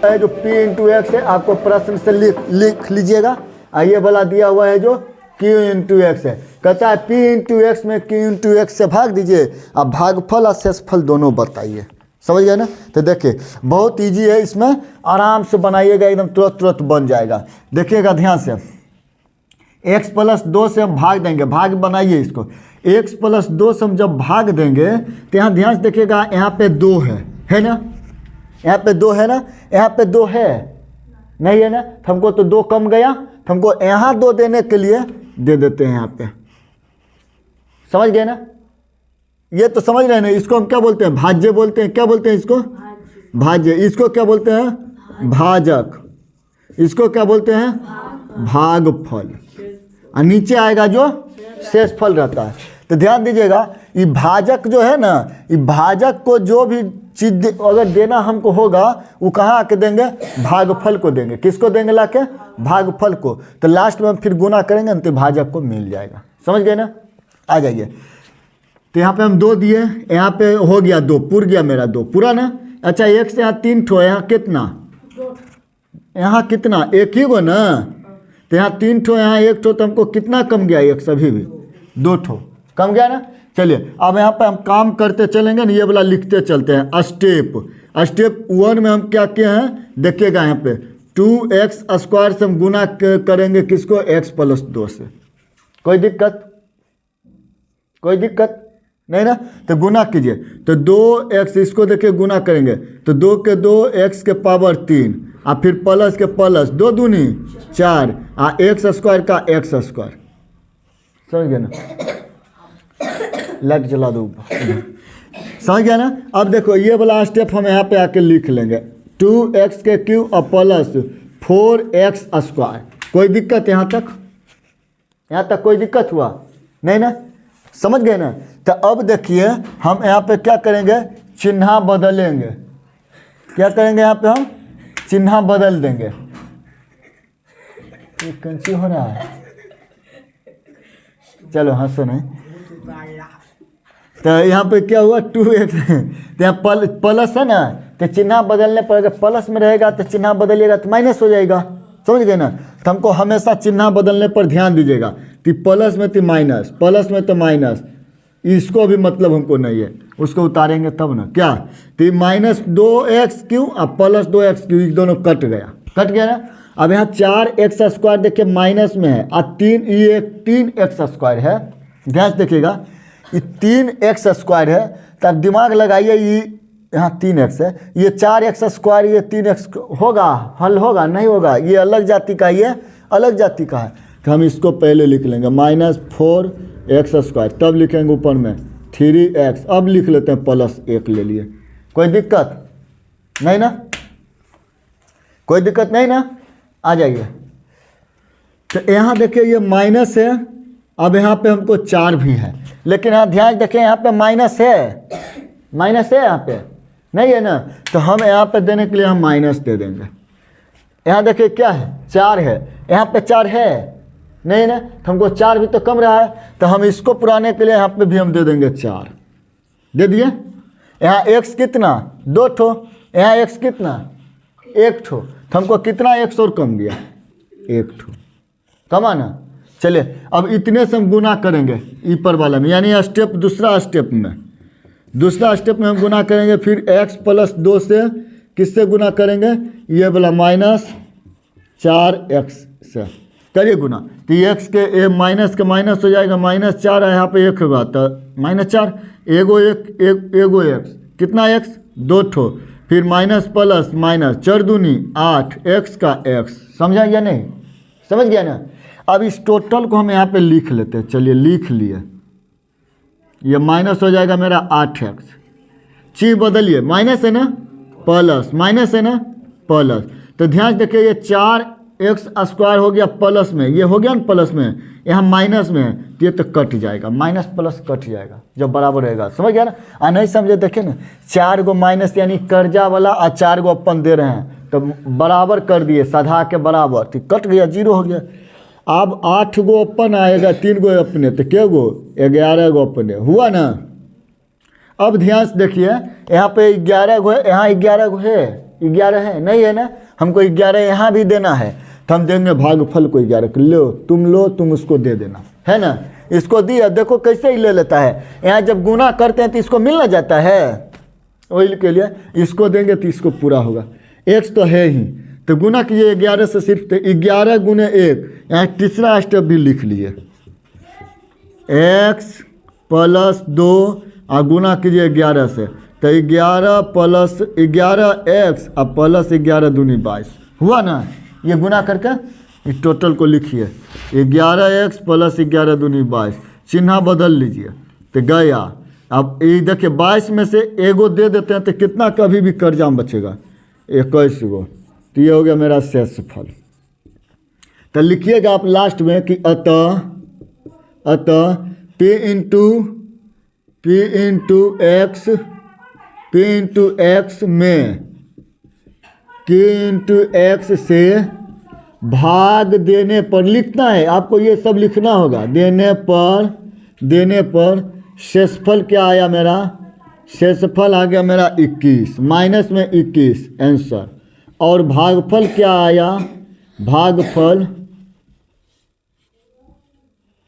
है जो p into x है, आपको प्रश्न से लिख लीजिएगा। ये वाला दिया हुआ है जो q इंटू एक्स है, कहता है p इंटू एक्स में q इंटू एक्स से भाग दीजिए, अब भागफल और शेषफल दोनों बताइए। समझ गए ना। तो देखिए बहुत इजी है, इसमें आराम से बनाइएगा, एकदम तुरंत तुरंत बन जाएगा। देखिएगा ध्यान से, x प्लस 2 से हम भाग देंगे, भाग बनाइए इसको। x प्लस 2 से हम जब भाग देंगे तो यहाँ ध्यान से देखिएगा, यहाँ पे 2 है ना, यहाँ पे 2 है ना, यहाँ पे 2 है नहीं है ना, तो हमको तो 2 कम गया, तो हमको यहाँ 2 देने के लिए दे देते हैं यहाँ पे। समझ गए ना, ये तो समझ रहे हैं ना। इसको हम क्या बोलते हैं, भाज्य बोलते हैं। क्या बोलते हैं इसको, भाज्य। इसको क्या बोलते हैं, भाजक। इसको क्या बोलते हैं, भागफल। और नीचे आएगा जो शेषफल रहता है। तो ध्यान दीजिएगा, ये भाजक जो है ना, ये भाजक को जो भी चीज अगर देना हमको होगा, वो कहाँ आके देंगे, भागफल को देंगे। किसको देंगे लाके, भागफल को। तो लास्ट में हम फिर गुना करेंगे ना, तो भाजक को मिल जाएगा। समझ गए ना। आ जाइए, तो यहाँ पे हम 2 दिए, यहाँ पे हो गया 2, पुर गया मेरा 2 पूरा ना। अच्छा, एक से यहाँ 3 ठो, यहाँ कितना, यहाँ कितना, एक ही गो ना, तो यहाँ 3 ठो, यहाँ 1 ठो, तो हमको कितना कम गया, एक सभी भी 2 ठो कम गया ना। चलिए अब यहाँ पे हम काम करते चलेंगे ना, ये वाला लिखते चलते हैं। स्टेप 1 में हम क्या किए हैं, देखिएगा यहाँ पे 2x स्क्वायर से हम गुना करेंगे किसको, x प्लस 2 से। कोई दिक्कत, कोई दिक्कत नहीं ना। तो गुना कीजिए, तो 2x, इसको देखिए गुना करेंगे तो 2 के 2 x के पावर 3, और फिर प्लस के प्लस 2 दूनी 4, और x स्क्वायर का x स्क्वायर। समझ गया ना, लाइट जला दो ऊपर। समझ गया ना। अब देखो ये वाला स्टेप हम यहाँ पे आके लिख लेंगे, 2x के क्यूब और प्लस 4x स्क्वायर। कोई दिक्कत यहाँ तक, यहाँ तक कोई दिक्कत हुआ नहीं ना, समझ गए ना। तो अब देखिए हम यहाँ पे क्या करेंगे, चिन्ह बदलेंगे। क्या करेंगे, यहाँ पे हम चिन्ह बदल देंगे। ये कंची हो रहा है, चलो हंसो नहीं। तो यहाँ पे क्या हुआ, 2x, तो यहाँ प्लस है ना, तो चिन्ह बदलने पर अगर प्लस में रहेगा तो चिन्ह बदलिएगा तो माइनस हो जाएगा। समझ गए ना। तो हमको हमेशा चिन्ह बदलने पर ध्यान दीजिएगा, कि प्लस में तो माइनस, प्लस में तो माइनस, इसको भी मतलब हमको नहीं है, उसको उतारेंगे तब ना। क्या, तो माइनस 2x क्यों और प्लस 2x क्यों, दोनों कट गया ना। अब यहाँ 4x स्क्वायर देखिए माइनस में है, और 3x स्क्वायर है। ध्यान से देखिएगा, ये 3x स्क्वायर है, तब दिमाग लगाइए, ये यहाँ 3x है, ये 4x स्क्वायर, ये 3x होगा, हल होगा नहीं होगा, ये अलग जाति का, ये अलग जाति का है। तो हम इसको पहले लिख लेंगे -4x स्क्वायर, तब लिखेंगे ऊपर में 3x। अब लिख लेते हैं प्लस 1 ले लिए। कोई दिक्कत नहीं ना, कोई दिक्कत नहीं ना। आ जाइए, तो यहाँ देखिए ये माइनस है, अब यहाँ पे हमको 4 भी है, लेकिन यहाँ ध्यान देखें, यहाँ पे माइनस है, यहाँ पे नहीं है ना। तो हम यहाँ पे देने के लिए हम माइनस दे देंगे। यहाँ देखिए क्या है, 4 है, यहाँ पे 4 है नहीं ना, तो हमको 4 भी तो कम रहा है, तो हम इसको पुराने के लिए यहाँ पे भी हम दे देंगे 4 दे दिए। यहाँ x कितना, 2 ठो, यहाँ x कितना, 1 ठो, तो हमको कितना x और कम गया, 1 ठो कम आना। चलिए अब इतने से हम गुना करेंगे ऊपर वाला में, यानी स्टेप दूसरा स्टेप में हम गुना करेंगे। फिर x प्लस 2 से किससे गुना करेंगे, ये वाला -4x से करिए गुना। तो x के माइनस के माइनस हो जाएगा, -4 है, यहाँ पे 1 होगा तो -4, एगो x कितना x, 2 ठो, फिर माइनस प्लस माइनस, 4 दूनी 8, x का x। समझा या नहीं, समझ गया ना। अब इस टोटल को हम यहाँ पे लिख लेते हैं। चलिए लिख लिए, ये माइनस हो जाएगा मेरा 8x, चीज बदलिए, माइनस है ना प्लस, माइनस है ना प्लस। तो ध्यान देखिए, ये 4x स्क्वायर हो गया प्लस में, ये हो गया ना प्लस में, यहाँ माइनस में है, तो ये तो कट जाएगा, माइनस प्लस कट जाएगा जब बराबर रहेगा। समझ गया ना। नहीं समझे, देखिए ना, 4 गो माइनस यानी कर्जा वाला, और 4 गो अपन दे रहे हैं, तो बराबर कर दिए, साधा के बराबर, तो कट गया, 0 हो गया। अब 8 गो अपन आएगा, 3 गो अपने, तो क्या गो, 11 गो अपने हुआ ना। अब ध्यान से देखिए, यहाँ पे 11 गो है, यहाँ 11 गो है, 11 है नहीं है ना, हमको 11 यहाँ भी देना है तो हम देंगे भागफल को 11 लो तुम उसको दे देना, है ना। इसको दिया, देखो कैसे ही ले लेता है। यहाँ जब गुना करते हैं तो इसको मिल ना जाता है, वही के लिए इसको देंगे तो इसको पूरा होगा। x तो है ही, तो गुना कीजिए 11 से सिर्फ, तो 11 गुने 1, यहाँ तीसरा स्टेप भी लिख लीजिए, x प्लस 2 और गुना कीजिए 11 से, तो 11 प्लस 11x और प्लस 11 दूनी 22 हुआ ना। ये गुना करके इस टोटल को लिखिए, 11x प्लस 11 दूनी 22, चिन्ह बदल लीजिए तो गया। अब ये देखिए 22 में से एगो दे देते हैं तो कितना कभी भी कर्जा में बचेगा, 21 गो, तो ये हो गया मेरा शेषफल। तो लिखिएगा आप लास्ट में कि अतः p इंटू एक्स में q इंटू एक्स से भाग देने पर लिखना है आपको, ये सब लिखना होगा। देने पर शेषफल क्या आया मेरा, शेषफल आ गया मेरा 21, माइनस में 21 आंसर। और भागफल क्या आया,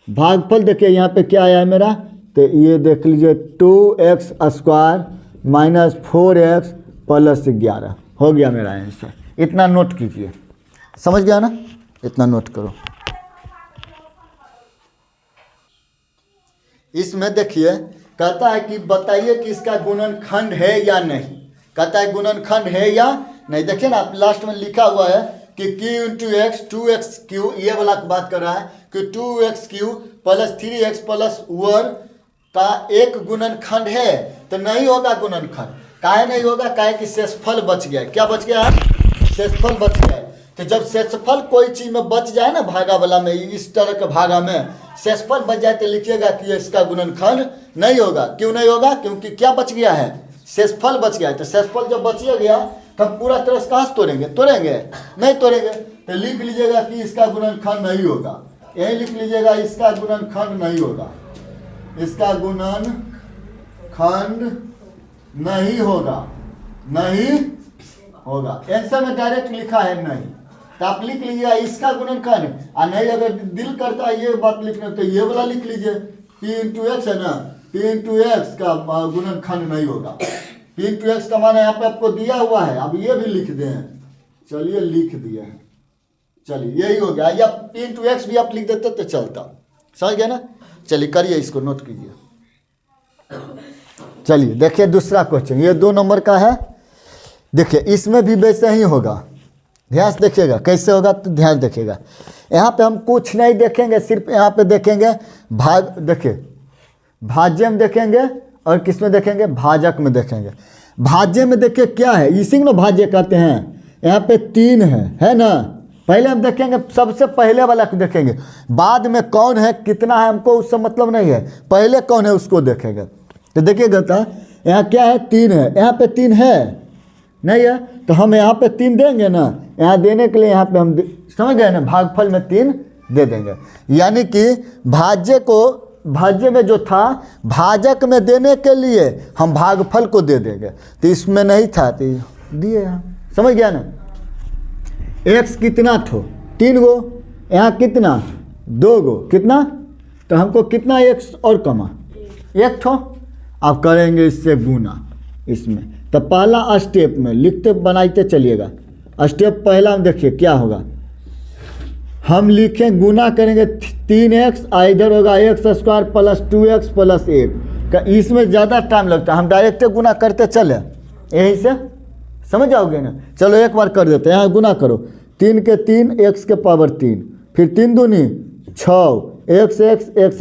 भागफल देखिए यहाँ पे क्या आया है मेरा, तो ये देख लीजिए 2x square minus 4x plus 11 हो गया मेरा आंसर। इतना नोट कीजिए, समझ गया ना, इतना नोट करो। इसमें देखिए कहता है कि बताइए कि इसका गुणनखंड है या नहीं, कहता है गुणनखंड है या नहीं। देखिए ना लास्ट में लिखा हुआ है कि q इंटू एक्स 2x³ ये वाला बात कर रहा है कि 2x³ प्लस 3x प्लस 1 का एक गुणनखंड है, तो नहीं होगा गुणनखंड। काहे नहीं होगा, काहे कि शेषफल बच गया है। क्या बच गया है, शेषफल बच गया है। तो जब शेषफल कोई चीज में बच जाए ना, भागा वाला में, इस तरह के भागा में शेषफल बच जाए तो लिखिएगा कि इसका गुणनखंड नहीं होगा। क्यों नहीं होगा, क्योंकि क्या बच गया है, शेषफल बच गया है। तो शेषफल जब बच गया तब पूरा तरह से कहाँ से तोड़ेंगे नहीं तोड़ेंगे। तो लिख लीजिएगा कि इसका गुणनखंड नहीं होगा, यही लिख लीजिएगा इसका गुणनखंड नहीं होगा, इसका गुणनखंड नहीं होगा। आंसर में डायरेक्ट लिखा है नहीं, तो आप लिख लीजिएगा इसका गुणनखंड। और नहीं अगर दिल करता है ये बात लिखने तो ये वाला लिख लीजिए, p इंटू एक्स है ना, p इंटू एक्स का गुणनखंड नहीं होगा। p इंटू एक्स का माना यहाँ पे आपको दिया हुआ है, अब ये भी लिख दें, चलिए लिख दिए हैं, चलिए यही हो गया। या p इंटू एक्स भी आप लिख देते तो चलता, समझ गया ना। चलिए करिए, इसको नोट कीजिए। चलिए देखिए दूसरा क्वेश्चन, ये 2 नंबर का है। देखिए इसमें भी वैसे ही होगा, ध्यान से देखिएगा कैसे होगा, तो ध्यान देखिएगा। यहाँ पे हम कुछ नहीं देखेंगे, सिर्फ यहाँ पे देखेंगे भाग, देखिए भाज्य में देखेंगे और किस में देखेंगे, भाजक में देखेंगे। भाज्य में देखिए क्या है, इसी को भाज्य कहते हैं। यहाँ पे 3 है ना। पहले हम देखेंगे, सबसे पहले वाला को देखेंगे, बाद में कौन है कितना है हमको उससे मतलब नहीं है, पहले कौन है उसको देखेंगे। तो देखिएगा तो यहाँ क्या है, 3 है, यहाँ पे 3 है नहीं है, तो हम यहाँ पे 3 देंगे ना। यहाँ देने के लिए यहाँ पे हम समझ गए ना, भागफल में 3 दे देंगे। यानी कि भाज्य में जो था भाजक में देने के लिए हम भागफल को दे देंगे। तो इसमें नहीं था तो दिए यहाँ, समझ गया ना। x कितना थो, 3 गो, यहाँ कितना 2 गो, कितना, तो हमको कितना x और कमा 1 थो। अब करेंगे इससे गुना इसमें। तो पहला स्टेप में लिखते बनाते चलिएगा। स्टेप पहला में देखिए क्या होगा, हम लिखें गुना करेंगे 3x, इधर होगा x square plus 2x plus 1 का। इसमें ज़्यादा टाइम लगता है, हम डायरेक्ट गुना करते चले, यही से समझ जाओगे ना। चलो एक बार कर देते हैं, यहाँ गुना करो, 3 के 3 x के पावर 3, फिर 3 दूनी 6 x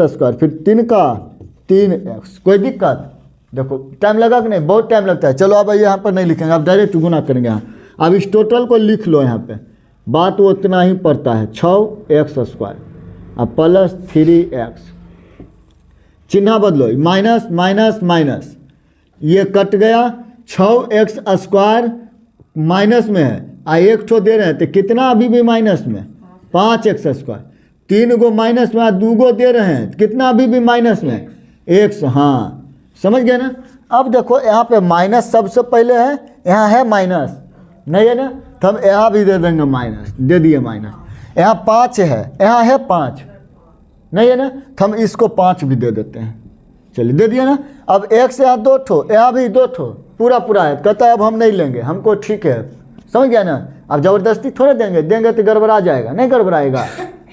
स्क्वायर, फिर 3 का 3x। कोई दिक्कत, देखो टाइम लगा कि नहीं, बहुत टाइम लगता है। चलो अब यहाँ पर नहीं लिखेंगे, आप डायरेक्ट गुना करेंगे यहाँ। अब इस टोटल को लिख लो, यहाँ पे बात वो उतना ही पड़ता है, 6x स्क्वायर अब प्लस 3x, चिन्ह बदलो, माइनस माइनस माइनस, ये कट गया, 6x स्क्वायर माइनस में है, 1 ठो दे रहे हैं तो कितना अभी भी माइनस में, 5x स्क्वायर, 3 गो माइनस में, 2 गो दे रहे हैं कितना अभी भी माइनस में, 1। हाँ समझ गए ना। अब देखो यहाँ पे माइनस सबसे पहले है, यहाँ है माइनस, नहीं है ना, तो हम यहाँ भी दे देंगे माइनस, दे दिए माइनस। यहाँ 5 है, यहाँ है 5, नहीं है ना, तो हम इसको 5 भी दे देते हैं। चलिए दे दिया ना। अब x यहाँ 2 ठो, यहाँ भी 2 ठो, पूरा पूरा है। कहता है अब हम नहीं लेंगे, हमको ठीक है, समझ गया ना। अब ज़बरदस्ती थोड़े देंगे तो गड़बड़ा जाएगा, नहीं गड़बड़ाएगा।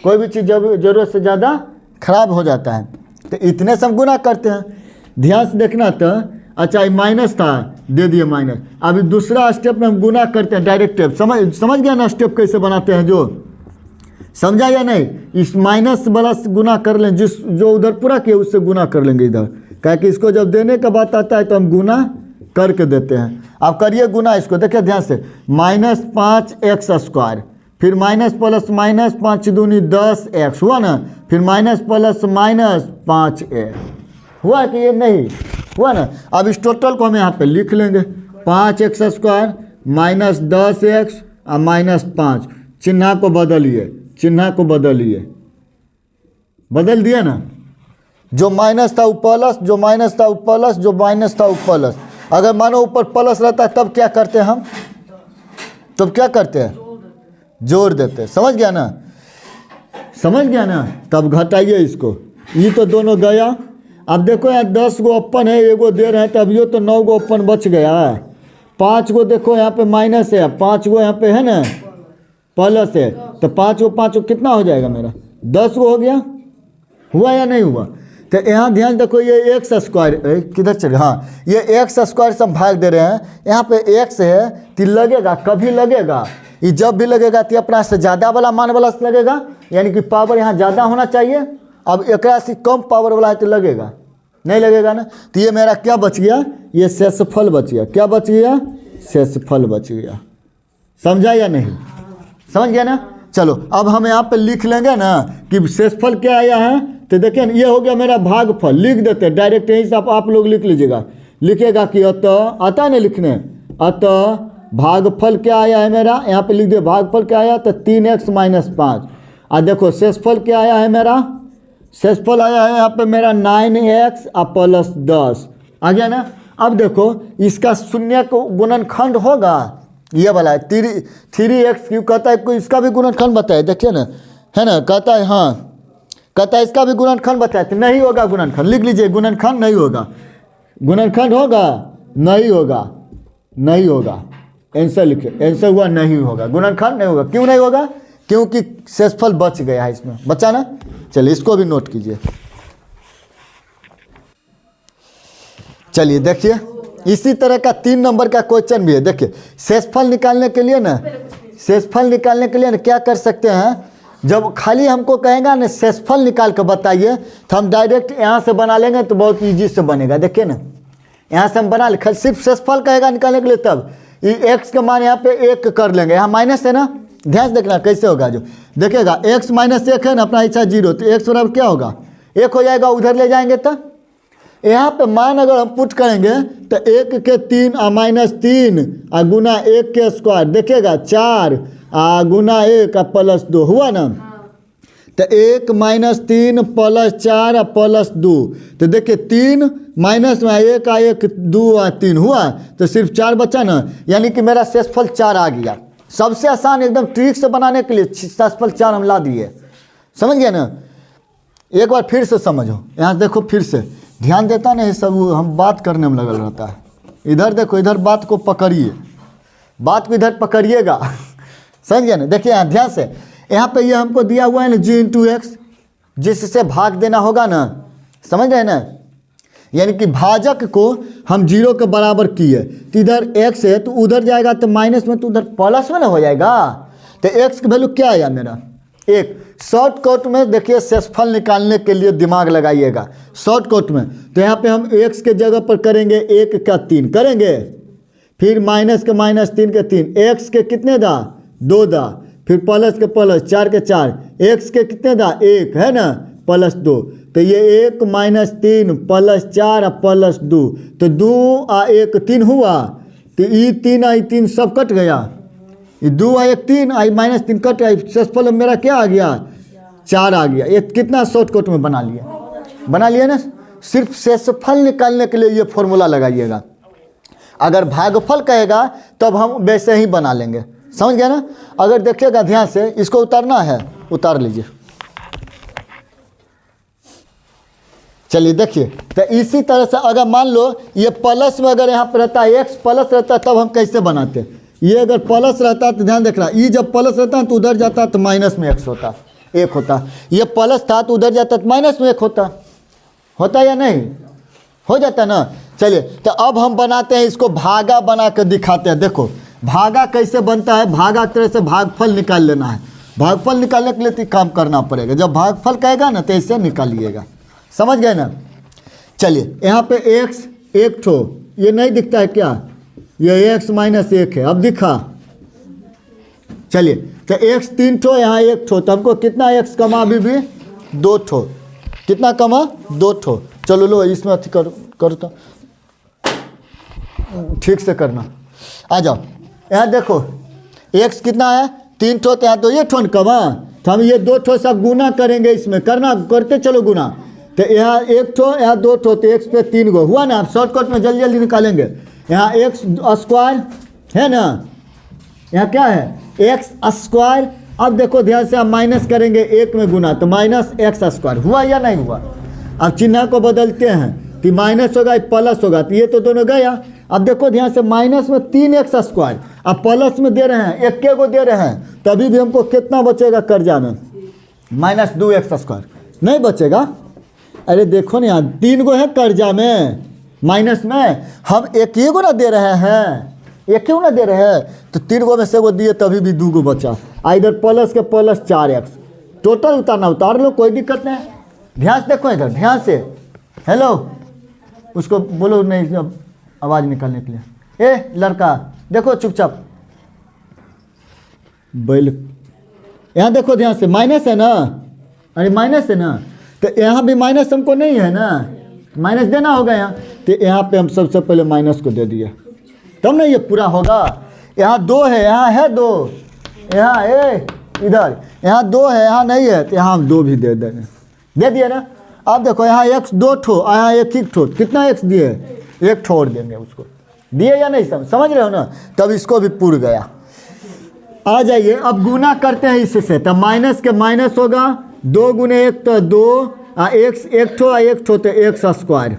कोई भी चीज़ ज़रूरत से ज़्यादा खराब हो जाता है, तो इतने से हम गुना करते हैं। ध्यान से देखना। तो अच्छा ये माइनस था, दे दिए माइनस। अभी दूसरा स्टेप में हम गुना करते हैं डायरेक्ट स्टेप। समझ गया ना स्टेप कैसे बनाते हैं, जो समझा या नहीं। इस माइनस वाला से गुना कर लें, जो उधर पूरा किया उससे गुना कर लेंगे इधर, क्या कि इसको जब देने का बात आता है तो हम गुना करके देते हैं। आप करिए गुना इसको, देखिए ध्यान से। -5x², फिर माइनस प्लस माइनस 5 दूनी 10x हुआ ना, फिर माइनस प्लस माइनस 5a हुआ कि ये नहीं हुआ ना। अब इस टोटल को हम यहाँ पे लिख लेंगे, 5x² माइनस 10x और माइनस 5। चिन्ह को बदलिए, चिन्ह को बदलिए, बदल दिया ना। जो माइनस था वो प्लस, जो माइनस था वो प्लस, जो माइनस था वो प्लस। अगर मानो ऊपर प्लस रहता है तब क्या करते हैं हम, तब क्या करते हैं, जोड़ देते हैं। समझ गया ना, समझ गया ना। तब घटाइए इसको, ये तो दोनों गया। अब देखो यहाँ 10 गो ओपन है, एगो दे रहे हैं, तब ये तो 9 गो ओपन बच गया। 5 गो देखो यहाँ पे माइनस है, 5 गो यहाँ पे है ना प्लस है, तो 5 गो कितना हो जाएगा मेरा, 10 गो हो गया। हुआ या नहीं हुआ। तो यहाँ ध्यान देखो, ये x² किधर चले, हाँ ये x² से हम भाग दे रहे हैं। यहाँ पे x है तो लगेगा, कभी लगेगा, ये जब भी लगेगा तो अपना से ज़्यादा वाला मान वाला से लगेगा, यानी कि पावर यहाँ ज़्यादा होना चाहिए। अब एक से कम पावर वाला है तो लगेगा, नहीं लगेगा ना। तो ये मेरा क्या बच गया, ये शेषफल बच गया। क्या बच गया, शेषफल बच गया। समझा या नहीं, समझ गया ना। चलो अब हम यहाँ पे लिख लेंगे ना कि शेषफल क्या आया है। तो देखिए ये हो गया मेरा भागफल, लिख देते हैं डायरेक्ट, यहीं से आप लोग लिख लीजिएगा। लिखेगा कि अतः, आता नहीं लिखने, अतः भागफल क्या आया है मेरा, यहाँ पे लिख दिया भागफल क्या आया, तो 3x - 5। और देखो शेषफल क्या आया है मेरा, शेषफल आया है यहाँ पे मेरा 9x + 10 आ गया ना। अब देखो इसका शून्य को गुणनखंड होगा, ये वाला है 3x क्यों कहता है, कोई इसका भी गुणनखंड बताए, देखिए ना, है ना, कहता है हाँ, कहता है इसका भी गुणनखंड बताए, तो नहीं होगा गुणनखंड। लिख लीजिए गुणनखंड नहीं होगा, गुणनखंड होगा नहीं होगा, नहीं होगा। आंसर लिखिए, आंसर हुआ नहीं होगा, गुणनखंड नहीं होगा। क्यों नहीं होगा, क्योंकि शेषफल बच गया है, इसमें बचा ना। चलिए इसको भी नोट कीजिए। चलिए देखिए इसी तरह का 3 नंबर का क्वेश्चन भी है। देखिए शेषफल निकालने के लिए ना, शेषफल निकालने के लिए ना क्या कर सकते हैं, जब खाली हमको कहेगा ना शेषफल निकाल कर बताइए, तो हम डायरेक्ट यहाँ से बना लेंगे, तो बहुत ईजी से बनेगा। देखिए ना यहाँ से हम बना ले, खाली सिर्फ शेषफल कहेगा निकालने के लिए, तब ये x का मान यहाँ पे 1 कर लेंगे। यहाँ माइनस है ना, ध्यान से देखना कैसे होगा। जो देखिएगा x - 1 है ना, अपना इच्छा 0, तो x बराबर क्या होगा, 1 हो जाएगा। उधर ले जाएंगे तो यहाँ पे मान अगर हम पुट करेंगे तो 1 के 3 और -3 और गुना 1 के स्क्वायर, देखिएगा 4 गुना 1 और +2 हुआ ना। तो 1 - 3 + 4 और +2, तो देखिए 3 माइनस में 1 और 1 2 और 3 हुआ, तो सिर्फ 4 बचा ना, यानी कि मेरा शेषफल 4 आ गया। सबसे आसान एकदम ट्रिक से बनाने के लिए शेषफल 4 हम ला दिए। समझ गए ना। एक बार फिर से समझो, यहाँ देखो फिर से ध्यान देता नहीं, सब हम बात करने में लगल रहता है। इधर देखो, इधर बात को पकड़िए, बात को इधर पकड़िएगा। समझ गए ना। देखिए यहाँ ध्यान से, यहाँ पे ये हमको दिया हुआ है ना g × x, जिससे भाग देना होगा ना, समझ रहे हैं ना। यानी कि भाजक को हम 0 के बराबर किए, तो इधर x है तो उधर जाएगा, तो माइनस में तो उधर प्लस में ना हो जाएगा। तो x की वैल्यू क्या आया मेरा 1। शॉर्टकट में देखिए शेषफल निकालने के लिए दिमाग लगाइएगा शॉर्टकट में। तो यहाँ पे हम x के जगह पर करेंगे 1 का 3 करेंगे, फिर माइनस के -3 के 3, x के कितने दा 2 दा, फिर प्लस के प्लस 4 के 4, x के कितने दा 1 है ना +2, तो ये 1 - 3 + 4 और +2, तो 2 और 1 3 हुआ, तो ये 3 और 3 सब कट गया, ये 2 और 1 3 और -3 कट गया। शेषफल मेरा क्या आ गया 4 आ गया। ये कितना शॉर्टकट में बना लिया ना। सिर्फ शेषफल निकालने के लिए ये फॉर्मूला लगाइएगा। अगर भागफल कहेगा तब हम वैसे ही बना लेंगे, समझ गए ना। अगर देखिएगा ध्यान से, इसको उतारना है, उतार लीजिए। चलिए देखिए, तो इसी तरह से अगर मान लो ये प्लस में अगर यहाँ पर रहता है एक्स प्लस रहता है, तब हम कैसे बनाते हैं। ये अगर प्लस रहता है तो ध्यान देख रहा, ये जब प्लस रहता है तो उधर जाता है तो माइनस में एक्स होता, एक होता। ये प्लस था तो उधर जाता तो माइनस में एक होता या नहीं, हो जाता ना। चलिए तो अब हम बनाते हैं इसको, भागा बना कर दिखाते हैं। देखो भागा कैसे बनता है, भागा की तरह से भागफल निकाल लेना है। भागफल निकालने के लिए तो काम करना पड़ेगा, जब भागफल कहेगा ना तो ऐसे निकालिएगा, समझ गए ना। चलिए यहाँ पे एक्स एक ठो, ये नहीं दिखता है क्या, ये x माइनस 1 है, अब दिखा। चलिए तो x 3 ठो, यहाँ 1 ठो, तो हमको कितना x कमा, अभी भी 2 ठो, कितना कमा 2 ठो। चलो लो इसमें अथी करो तो ठीक से करना। आ जाओ यहाँ देखो x कितना है 3 ठो, तो यहाँ तो ये ठो न कमा, तो हम ये 2 ठो सब गुना करेंगे, इसमें करते चलो गुना। तो यहाँ 1 ठो, यहाँ 2 ठो, तो x पे 3 गो हुआ ना। आप शॉर्टकट में जल्दी जल्दी निकालेंगे। यहाँ एक्स स्क्वायर है ना, यहाँ क्या है एक्स स्क्वायर। अब देखो ध्यान से, आप माइनस करेंगे 1 में गुना, तो माइनस एक्स स्क्वायर हुआ या नहीं हुआ। अब चिन्ह को बदलते हैं कि माइनस होगा प्लस होगा, तो ये तो दोनों गया। अब देखो ध्यान से, माइनस में 3x स्क्वायर, अब प्लस में दे रहे हैं 1 को दे रहे हैं, तभी भी हमको कितना बचेगा कर्जा में, माइनस 2x स्क्वायर नहीं बचेगा। अरे देखो ना यहाँ 3 गो है कर्जा में, माइनस में हम 1 ही गो ना दे रहे हैं, 1 ही ना दे रहे हैं, तो 3 गो में से वो दिए तभी भी 2 गो बचा। इधर प्लस के प्लस 4x, टोटल उतारना उतार लो, कोई दिक्कत नहीं। ध्यान से देखो इधर, ध्यान से, हेलो उसको बोलो नहीं आवाज़ निकालने के लिए। ए लड़का देखो चुपचाप, बैल यहाँ देखो ध्यान से, माइनस है ना, अरे माइनस है ना, तो यहाँ भी माइनस हमको नहीं है ना, माइनस देना होगा यहाँ। तो यहाँ पे हम सबसे पहले माइनस को दे दिए, तब ना ये पूरा होगा। यहाँ 2 है, यहाँ है 2, यहाँ इधर यहाँ 2 है, यहाँ नहीं है, तो यहाँ हम 2 भी दे देंगे, दे दिए ना। अब देखो यहाँ x 2 ठो, यहाँ 1 ठो, कितना x दिए, 1 ठो और देंगे उसको, दिए या नहीं, समझ रहे हो ना। तब इसको भी पूर गया। आ जाइए अब गुना करते हैं इससे, तब माइनस के माइनस होगा, 2 गुने 1 तो 2, x 1 ठो 1 ठो, तो x स्क्वायर।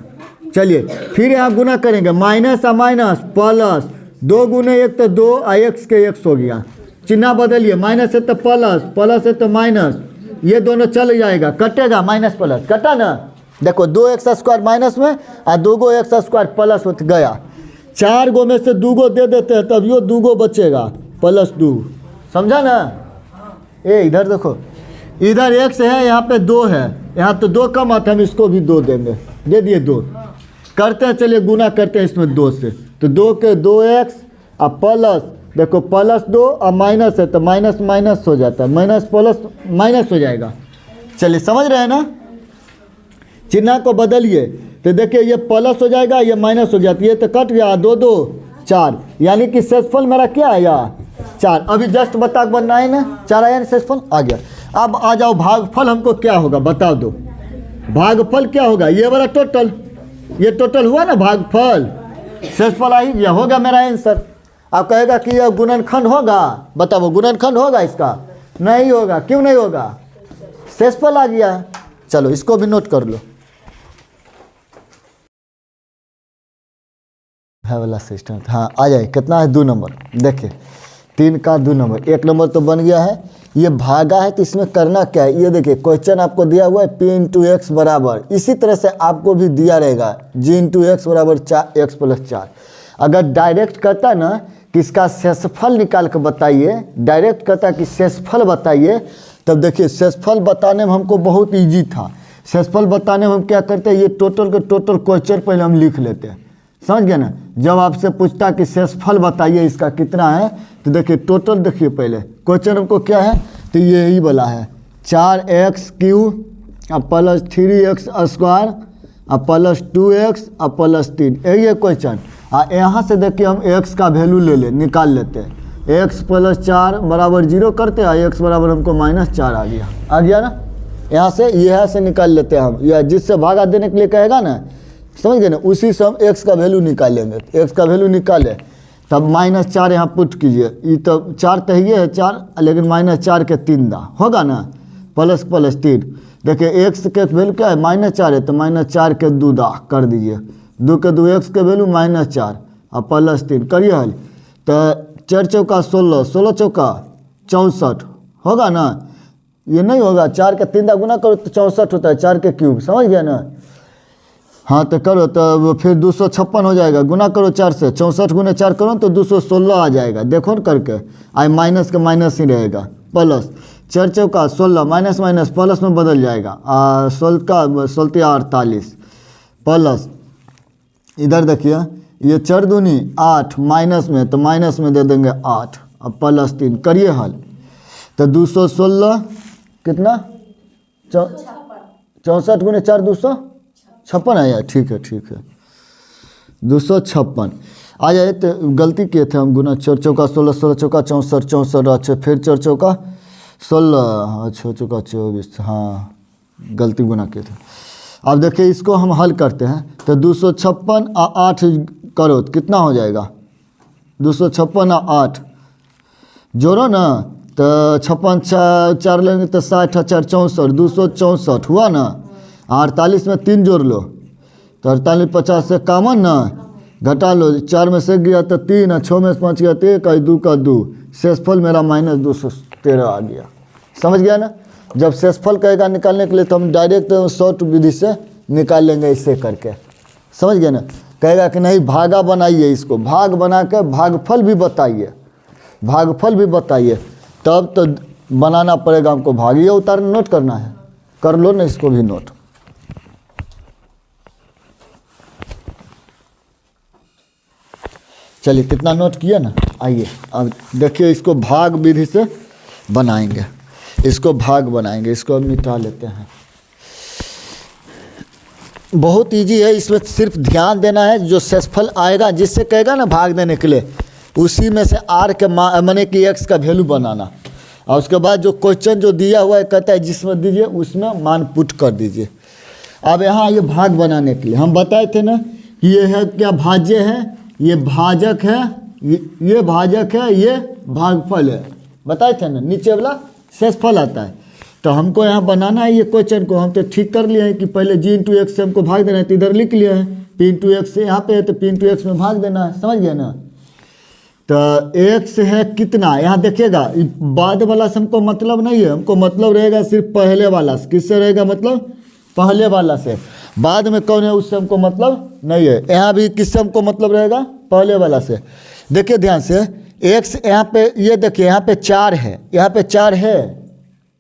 चलिए फिर यहाँ गुना करेंगे, माइनस माइनस प्लस, 2 गुने 1 तो 2, x के x हो गया, चिन्ह बदलिए, माइनस है तो प्लस, प्लस है तो माइनस, ये दोनों चल जाएगा, कटेगा, माइनस प्लस कटा ना। देखो 2x स्क्वायर माइनस में और 2 गो x स्क्वायर प्लस हो गया, 4 गो में से 2 गो दे देते हैं, तब यो 2 गो बचेगा, प्लस 2, समझा ना। इधर देखो, इधर x है, यहाँ पे 2 है, यहाँ तो 2 कम आता, हम इसको भी 2 देंगे, दे दिए 2। करते हैं, चलिए गुना करते हैं इसमें 2 से, तो 2 के 2x और प्लस, देखो प्लस 2 और माइनस है तो माइनस माइनस हो जाता है, माइनस प्लस माइनस हो जाएगा। चलिए समझ रहे हैं ना, चिन्ह को बदलिए, तो देखिए ये प्लस हो जाएगा, ये माइनस हो जाती है, ये तो कट गया, 2 2 4, यानी कि शेषफल मेरा क्या आया 4। अभी जस्ट बता बनना है ना, 4 आया ना, शेषफल आ गया। अब आ जाओ भागफल हमको क्या होगा बता दो, भागफल क्या होगा, ये वाला टोटल, ये टोटल हुआ ना भागफल, शेषफल आ ही गया, होगा मेरा आंसर। आप कहेगा कि यह गुणनखंड होगा, बताओ गुणनखंड होगा इसका, नहीं होगा, क्यों नहीं होगा, शेषफल आ गया। चलो इसको भी नोट कर लो, है वाला सिस्टम। हाँ आ जाए, कितना है 2 नंबर, देखिए 3 का 2 नंबर, 1 नंबर तो बन गया है। ये भागा है तो इसमें करना क्या है, ये देखिए क्वेश्चन आपको दिया हुआ है p इंटू एक्स बराबर, इसी तरह से आपको भी दिया रहेगा g इंटू एक्स बराबर 4x प्लस 4। अगर डायरेक्ट करता ना कि इसका शेषफल निकाल कर बताइए, डायरेक्ट करता कि शेषफल बताइए, तब देखिए शेषफल बताने में हमको बहुत ईजी था। शेषफल बताने में हम क्या करते हैं, ये टोटल के टोटल क्वेश्चन पहले हम लिख लेते हैं, समझ गए ना। जब आपसे पूछता कि शेषफल बताइए इसका कितना है, तो देखिए टोटल देखिए पहले क्वेश्चन हमको क्या है, तो ये ही वाला है 4x cube plus 3x square plus 2x plus 3, यही है क्वेश्चन। यहाँ से देखिए हम x का वैल्यू निकाल लेते हैं, x प्लस 4 बराबर 0 करते हैं, x बराबर हमको -4 आ गया ना। यहाँ से यह से निकाल लेते हैं हम, यह जिससे भागा देने के लिए कहेगा ना समझ गए ना। उसी से हम x का वैल्यू निकालेंगे, x का वैल्यू निकाले तब -4 यहाँ पुट कीजिए। ये तो 4 तो ये है 4, लेकिन -4 के 3 दा होगा ना, प्लस प्लस 3। देखिए x के वैल्यू क्या है, -4 है, तो -4 के 2 दा कर दीजिए, 2 के 2 x के वैल्यू -4 और +3 करिए हल। तो 4 चौका 16, 16 चौका 64 होगा ना। ये नहीं होगा, 4 के 3 दा गुना करो तो 64 होता है, 4 के क्यूब, समझ गया ना। हाँ तो करो तो फिर 256 हो जाएगा, गुना करो 4 से, 64 गुने 4 करो तो 216 आ जाएगा। देखो न करके, आई माइनस का माइनस ही रहेगा, प्लस 4 चौका 16, माइनस माइनस प्लस में बदल जाएगा, 16 का 48 प्लस इधर देखिए ये 4 दूनी 8 माइनस में, तो माइनस में दे देंगे 8 अब +3 करिए हल। तो 216 कितना 64 गुने 4 256 आया, ठीक है 256 आ जाए। तो गलती किए थे हम, गुना 4 चौका 16, 16 चौका 64, 64 अच्छा, फिर 4 चौका 16, 6 चौका 24, हाँ गलती गुना किए थे। अब देखिए इसको हम हल करते हैं, तो 256 और 8 करो तो कितना हो जाएगा, 256 और 8 जोड़ो ना, तो 56 4 लेंगे तो 60 4 64, 264 हुआ ना। 48 में 3 जोड़ लो तो 48 50 से कामन ना, घटा लो, 4 में से गया तो 3 और 6 में से 5 गया तो 1 और 2 का 2, शेषफल मेरा -213 आ गया। समझ गया ना। जब शेषफल कहेगा निकालने के लिए तो हम डायरेक्ट शॉर्ट विधि से निकाल लेंगे इसे करके, समझ गए ना। कहेगा कि नहीं भागा बनाइए, इसको भाग बना के भागफल भी बताइए, भागफल भी बताइए, तब तो बनाना पड़ेगा हमको भाग। ये उतारना नोट करना है, कर लो ना इसको भी नोट। चलिए कितना नोट किया ना। आइए अब देखिए इसको भाग विधि से बनाएंगे, इसको भाग बनाएंगे, इसको अब मिटा लेते हैं। बहुत इजी है, इसमें सिर्फ ध्यान देना है, जो शेषफल आएगा जिससे कहेगा ना भाग देने के लिए, उसी में से r के माने कि x का वैल्यू बनाना, और उसके बाद जो क्वेश्चन जो दिया हुआ है कहता है जिसमें दीजिए उसमें मान पुट कर दीजिए। अब यहाँ ये भाग बनाने के लिए हम बताए थे ना कि ये है क्या, भाज्य है, ये भाजक है, ये भाजक है, ये भागफल है, बताए थे ना। नीचे वाला शेषफल आता है, तो हमको यहाँ बनाना है ये क्वेश्चन को। हम तो ठीक कर लिए हैं कि पहले g × x से हमको भाग देना है, तो इधर लिख लिया है, p × x से यहाँ पे है तो p × x में भाग देना है, समझ गया ना। तो x है कितना, यहाँ देखिएगा बाद वाला से हमको मतलब नहीं है, हमको मतलब रहेगा सिर्फ पहले वाला से। किससे रहेगा मतलब, पहले वाला से। बाद में कौन है उससे हमको मतलब नहीं है। यहाँ भी किससे हमको मतलब रहेगा, पहले वाला से। देखिए ध्यान से, x यहाँ पे, ये देखिए यहाँ पे 4 है, यहाँ पे 4 है,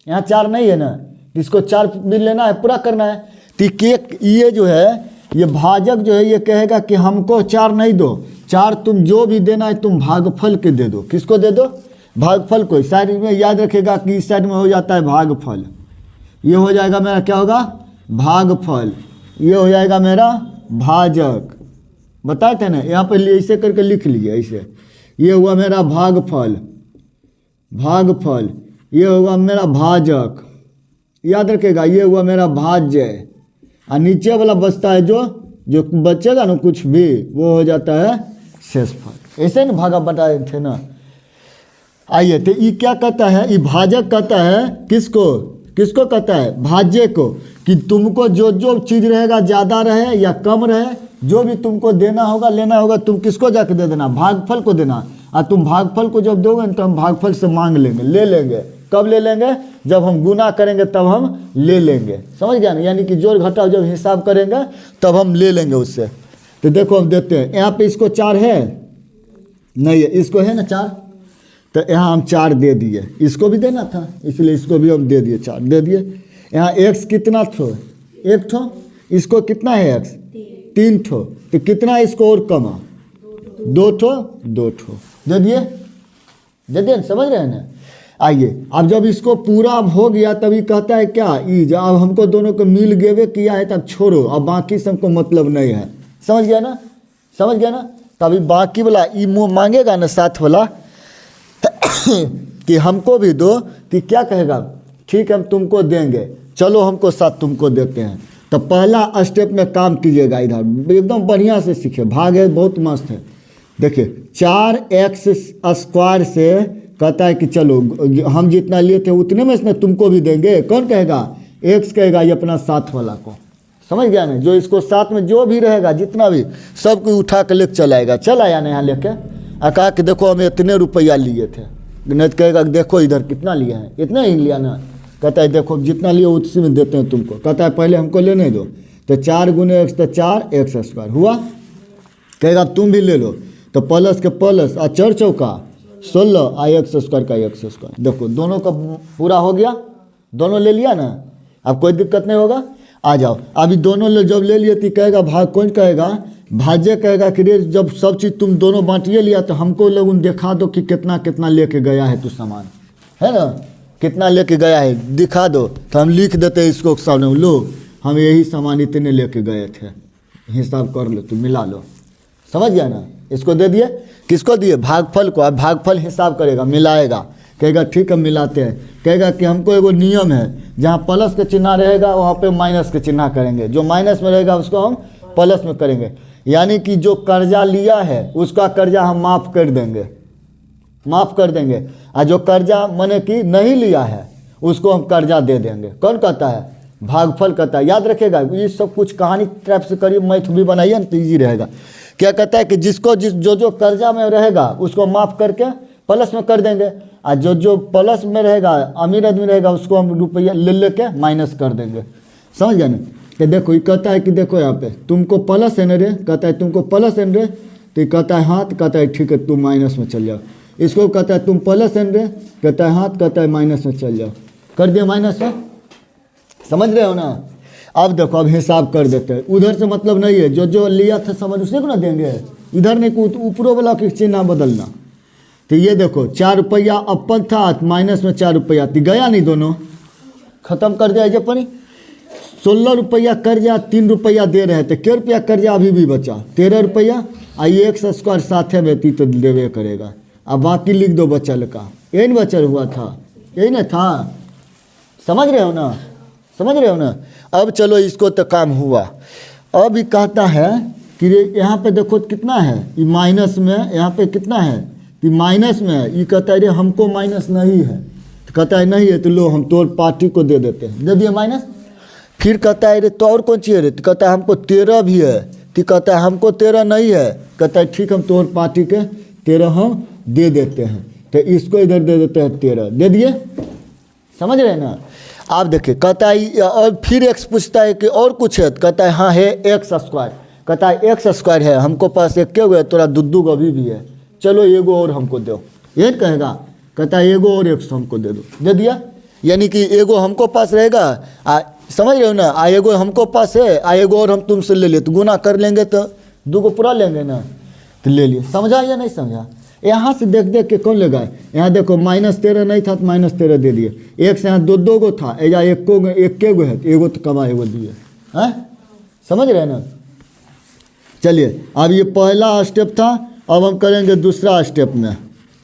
यहाँ 4 नहीं है ना, इसको 4 मिल लेना है, पूरा करना है। तो ये जो है, ये भाजक जो है, ये कहेगा कि हमको 4 नहीं दो, 4 तुम जो भी देना है तुम भागफल के दे दो। किसको दे दो, भागफल को। साइड में याद रखेगा कि इस साइड में हो जाता है भागफल, ये हो जाएगा मेरा क्या होगा, भागफल, ये हो जाएगा मेरा भाजक। बताए थे ना, यहाँ पे ऐसे करके लिख लीजिए, ऐसे ये हुआ मेरा भागफल, भागफल, ये हुआ मेरा भाजक, याद रखेगा, ये हुआ मेरा भाज्य, और नीचे वाला बचता है जो बचेगा ना कुछ भी, वो हो जाता है शेषफल। ऐसे ना भागा बताए थे ना। आइए, तो ये क्या कहता है, ये भाजक कहता है किसको, किसको कहता है, भाज्य को, कि तुमको जो जो चीज़ रहेगा ज़्यादा रहे या कम रहे, जो भी तुमको देना होगा लेना होगा, तुम किसको जाके दे देना, भागफल को देना। और तुम भागफल को जब दोगे तो हम भागफल से मांग लेंगे, ले लेंगे। कब ले लेंगे, जब हम गुना करेंगे तब हम ले लेंगे, समझ गया ना। यानी कि जोड़ घटाव जब हिसाब करेंगे तब हम ले लेंगे उससे। तो देखो हम देते हैं, यहाँ पे इसको 4 है नहीं है, इसको है ना 4, तो यहाँ हम 4 दे दिए, इसको भी देना था इसलिए इसको भी हम दे दिए, 4 दे दिए। यहाँ x कितना ठो, 1 ठो, इसको कितना है x 3 ठो, तो कितना इसको और कमा, 2 ठो, 2 ठो दे दिए, दे दिए, समझ रहे हैं ना। आइए अब जब इसको पूरा हो गया तभी कहता है क्या, ई जब अब हमको दोनों को मिल गेवे किया है तब छोड़ो, अब बाकी से हमको मतलब नहीं है, समझ गया ना, समझ गया ना। तभी बाकी वाला ई मुँह मांगेगा ना साथ वाला कि हमको भी दो, तो क्या कहेगा, ठीक है हम तुमको देंगे, चलो हमको साथ तुमको देते हैं। तो पहला स्टेप में काम कीजिएगा, इधर एकदम बढ़िया से सीखे, भाग है बहुत मस्त है। देखिए 4x² से कहता है कि चलो हम जितना लिए थे उतने में इसमें तुमको भी देंगे। कौन कहेगा? x कहेगा ये अपना साथ वाला को, समझ गया ना? जो इसको साथ में जो भी रहेगा जितना भी सबको उठा के लेके चलाएगा। चल आया ना यहाँ लेके कहा कि देखो हम इतने रुपया लिए थे, नहीं तो कहेगा देखो इधर कितना लिया है, इतना ही लिया ना। कहता है देखो जितना लिए उसी में देते हैं तुमको। कहता है पहले हमको लेने दो। तो 4 × x तो 4x² हुआ। कहेगा तुम भी ले लो, तो प्लस के प्लस 4 चौका 16 x² का x²। देखो दोनों का पूरा हो गया, दोनों ले लिया ना, अब कोई दिक्कत नहीं होगा। आ जाओ अभी दोनों जब ले लिए तो कहेगा भाग, कौन कहेगा? भाज्य कहेगा कि रे जब सब चीज़ तुम दोनों बांटिए लिया तो हमको लोगों दिखा दो कि कितना कितना लेके गया है तू सामान, है ना? कितना लेके गया है दिखा दो, तो हम लिख देते हैं इसको सामने, लो हम यही सामान इतने लेके गए थे, हिसाब कर लो, तुम मिला लो। समझ गया ना? इसको दे दिए, किसको दिए? भागफल को। अब भागफल हिसाब करेगा, मिलाएगा, कहेगा ठीक है मिलाते हैं। कहेगा कि हमको एगो नियम है, जहाँ प्लस के चिन्ह रहेगा वहाँ पे माइनस के चिन्ह करेंगे, जो माइनस में रहेगा उसको हम प्लस में करेंगे। यानी कि जो कर्जा लिया है उसका कर्जा हम माफ़ कर देंगे, माफ़ कर देंगे, और जो कर्जा माने कि नहीं लिया है उसको हम कर्जा दे देंगे। कौन कहता है? भागफल कहता है। याद रखेगा, ये सब कुछ कहानी टाइप से करिए, मैथ भी बनाइए ना तो ईजी रहेगा। क्या कहता है कि जिसको जो कर्जा में रहेगा उसको माफ़ करके प्लस में कर देंगे, और जो प्लस में रहेगा अमीर आदमी रहेगा उसको हम रुपया ले के माइनस कर देंगे। समझ गए ना? कि देखो ये कहता है कि देखो यहाँ पे तुमको प्लस है ना रे, कहता है तुमको प्लस है रे, तो ये कहता है हाँ, तो कहता है ठीक है तुम माइनस में चल जाओ। इसको कहता है तुम प्लस है रे, कहता है हाँ, तो कहता है माइनस में चल जाओ, कर दिया माइनस में। समझ रहे हो ना? अब देखो अब हिसाब कर देते हैं, उधर से मतलब नहीं है, जो लिया था सामान उसी को ना देंगे, इधर नहीं ऊपरों वाला के चिन्ह बदलना। तो ये देखो 4 रुपया अपन था, माइनस में 4 रुपया, तो गया नहीं, दोनों खत्म कर दिया। जब पर 16 रुपया कर्जा 3 रुपया दे रहे थे, क्या रुपया कर्जा अभी भी बचा? 13 रुपया। आई x² साथे बेती तो देवे करेगा, अब बाकी लिख दो बचल का, यही नहीं बचल हुआ था, यही ना था। समझ रहे हो ना? समझ रहे हो ना? अब चलो इसको तो काम हुआ। अब ये कहता है कि यहाँ पे देखो कितना है, ये माइनस में, यहाँ पे कितना है, तो माइनस में है। ये कहता है रे हमको माइनस नहीं है, तो कहता है नहीं है तो लो हम तोर पार्टी को दे देते हैं, दे दिए माइनस। फिर कहता है रे तो और कौन चाहिए रे, तो कहता है हमको 13 भी है, तो कहता है हमको 13 नहीं है, कहता है ठीक हम तोर पार्टी के 13 हम दे देते हैं, तो इसको इधर दे देते हैं 13, दे दिए। समझ रहे हैं ना? आप देखिए कहता है और फिर x पूछता है कि और कुछ है, तो कहता है हाँ है x²। कहता है x² है, हमको पास एक क्या हुआ है, तोरा दुद्दू अभी भी है, चलो एगो और हमको दो, ये कहेगा। कहता है एगो और x हमको दे दो, दे दिया। यानी कि एगो हमको पास रहेगा, समझ रहे हो ना, एगो हमको पास है, एगो और हम तुमसे ले ले, तो गुना कर लेंगे तो 2 को पूरा लेंगे ना, तो ले लिए। समझा या नहीं समझा? यहाँ से देख देख के कौन लगाए? यहाँ देखो -13 नहीं था तो -13 दे दिए, एक से यहाँ 2 गो था, या एक गो है, तो एगो तो कमा एगो दिए हैं। समझ रहे हैं ना? चलिए अब ये पहला स्टेप था, अब हम करेंगे दूसरा स्टेप में।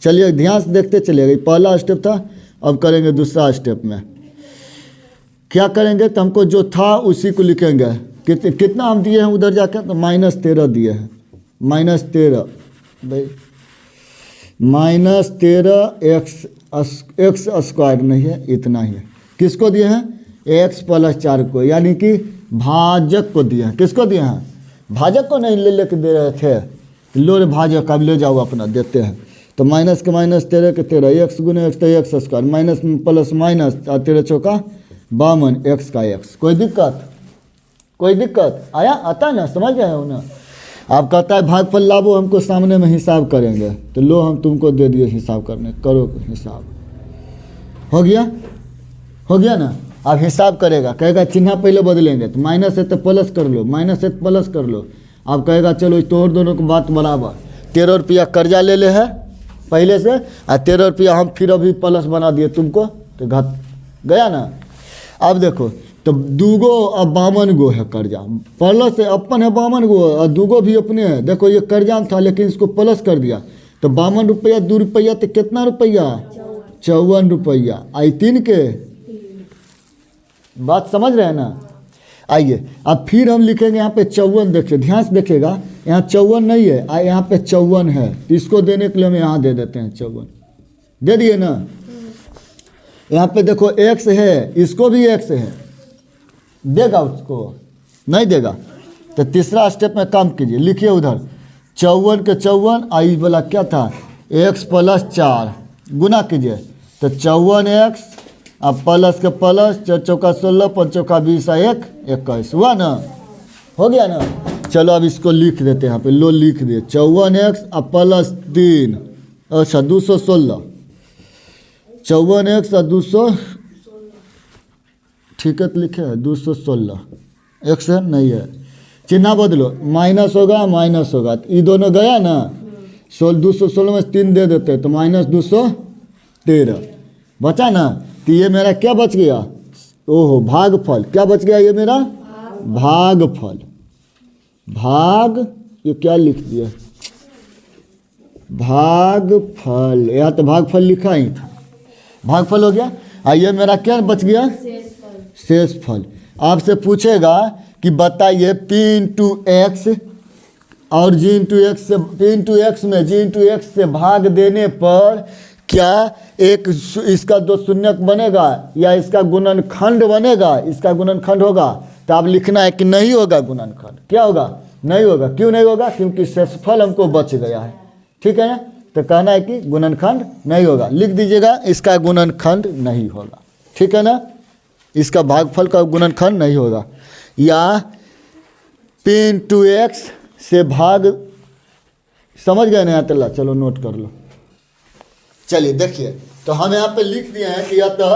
चलिए ध्यान से देखते चलिएगा, पहला स्टेप था, अब करेंगे दूसरा स्टेप में। क्या करेंगे? तो हमको जो था उसी को लिखेंगे, कितना हम दिए हैं उधर जाकर, तो -13 दिए हैं, -13 भाई, -13x² नहीं है, इतना ही है। किसको दिए हैं? x + 4 को, यानी कि भाजक को दिए हैं। किसको दिए हैं? भाजक को नहीं ले लेके दे रहे थे, लो रे भाजक अब ले जाओ अपना, देते हैं। तो माइनस के -13 के 13, x × x तो x², माइनस प्लस माइनस, 13 चौका 52, x का x। कोई दिक्कत? कोई दिक्कत आया? आता है ना? समझ गए हो ना? आप कहता है भागफल लाभो, हमको सामने में हिसाब करेंगे, तो लो हम तुमको दे दिए हिसाब करने, करो हिसाब। हो गया? हो गया ना? अब हिसाब करेगा, कहेगा चिन्ह पहले बदलेंगे, तो माइनस है तो प्लस कर लो, माइनस है तो प्लस कर लो। अब कहेगा चलो तो और दोनों को बात बराबर, 13 रुपया कर्जा ले है पहले से, और 13 रुपया हम फिर अभी प्लस बना दिए तुमको, तो घट गया ना? अब देखो तो 2 गो और 52 गो है कर्जा, प्लस से अपन है 52 गो और 2 गो भी अपने हैं। देखो ये कर्जा था लेकिन इसको प्लस कर दिया, तो 52 रुपया 2 रुपया तो कितना रुपया? 54 रुपया। आई 3 के बात समझ रहे हैं ना? आइए अब फिर हम लिखेंगे यहाँ पे 54, देखिए ध्यान से देखिएगा, यहाँ 54 नहीं है, यहाँ पे 54 है, तो इसको देने के लिए हम यहाँ दे देते हैं 54, दे दिए ना। यहाँ पे देखो x है, इसको भी x है, देगा उसको, नहीं देगा, तो तीसरा स्टेप में काम कीजिए, लिखिए उधर 54 के 54, आई वाला क्या था x + 4 गुना कीजिए, तो 54x अब प्लस के प्लस, 4 चौका 16, 5 चौका 20, 1 21 हुआ ना, हो गया ना। चलो अब इसको लिख देते हैं, यहाँ पे लो लिख दिए 54x अब +3, अच्छा 216, 54x और 200, ठीक है तो लिखे है 216, x है नहीं है, चिन्ह बदलो, माइनस होगा, तो ये दोनों गया ना, 216 में 3 दे देते हैं तो -213 बचा ना। तो ये मेरा क्या बच गया, ओहो भागफल, क्या बच गया ये मेरा भागफल, भाग, ये क्या लिख दिया भागफल, यहाँ तो भागफल लिखा ही था, भागफल हो गया। ये मेरा क्या बच गया, शेषफल। आपसे पूछेगा कि बताइए p × x और g × x से, p × x में g × x से भाग देने पर क्या एक इसका 2 शून्यक बनेगा या इसका गुणनखंड बनेगा, इसका गुणनखंड होगा, तो आप लिखना है कि नहीं होगा गुणनखंड, क्या होगा, नहीं होगा। क्यों नहीं होगा, क्योंकि शेषफल हमको बच गया है, ठीक है ना, तो कहना है कि गुणनखंड नहीं होगा, लिख दीजिएगा इसका गुणनखंड नहीं होगा, ठीक है ना, इसका भागफल का गुणनखंड नहीं होगा। या p × x से भाग, समझ गए ना अतला, चलो नोट कर लो। चलिए देखिए, तो हम यहाँ पे लिख दिए हैं कि अतः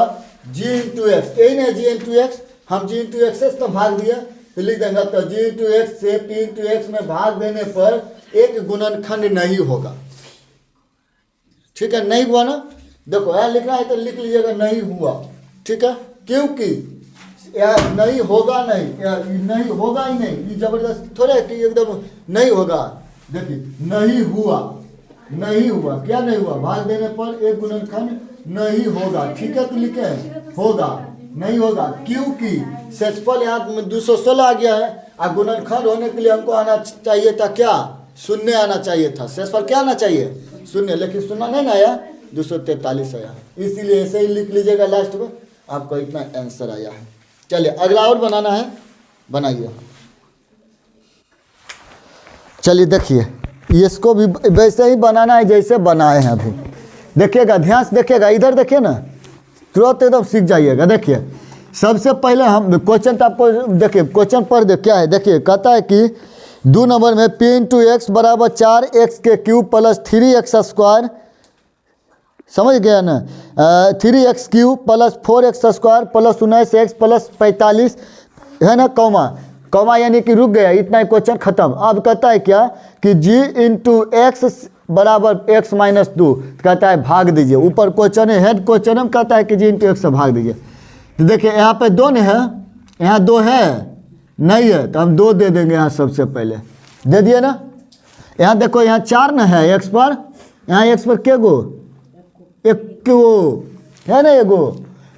g × x, यही ना g × x, हम g × x से तो भाग दिया, तो लिख देंगे अतः g × x से p × x में भाग देने पर एक गुणनखंड नहीं होगा, ठीक है, नहीं हुआ ना। देखो यहाँ लिखना है तो लिख लीजिएगा नहीं हुआ, ठीक है, क्योंकि यार नहीं होगा, नहीं यार नहीं होगा ही नहीं, ये जबरदस्त थोड़ा कि एकदम नहीं होगा, देखिए नहीं हुआ, नहीं हुआ, क्या नहीं हुआ, भाग देने पर एक गुणनखंड नहीं होगा, ठीक है, तो लिखे होगा, नहीं होगा, क्योंकि शेषफल यहाँ 216 आ गया है, और गुणनखंड होने के लिए हमको आना चाहिए था क्या, शून्य आना चाहिए था, शेषफल क्या आना चाहिए, शून्य, लेकिन शून्य नहीं आया, 243 आया, इसीलिए ऐसे ही लिख लीजिएगा, लास्ट में आपको इतना आंसर आया है। चलिए अगला और बनाना है, बनाइए। चलिए देखिए, इसको भी वैसे ही बनाना है जैसे बनाए हैं अभी, देखिएगा ध्यान से देखिएगा, इधर देखिए ना, तुरंत एकदम सीख जाइएगा। देखिए सबसे पहले हम क्वेश्चन तो आपको देखिए, क्वेश्चन पढ़ दे क्या है, देखिए कहता है कि 2 नंबर में p × x बराबर 4x³ + 3x², समझ गया ना, 3x³ + 4x² + 19x + 45 है ना, कौमा यानी कि रुक गया, इतना ही क्वेश्चन खत्म। अब कहता है क्या कि g × x बराबर x - 2, कहता है भाग दीजिए, ऊपर क्वेश्चन है, हेड क्वेश्चन हम कहता है कि g × x से भाग दीजिए। तो देखिए यहाँ पे 2 नहीं है, यहाँ 2 है नहीं है, तो हम 2 दे देंगे, यहाँ सबसे पहले दे दिए ना। यहाँ देखो यहाँ 4 न है x पर, यहाँ x पर के गो, एक गो है ना, एगो,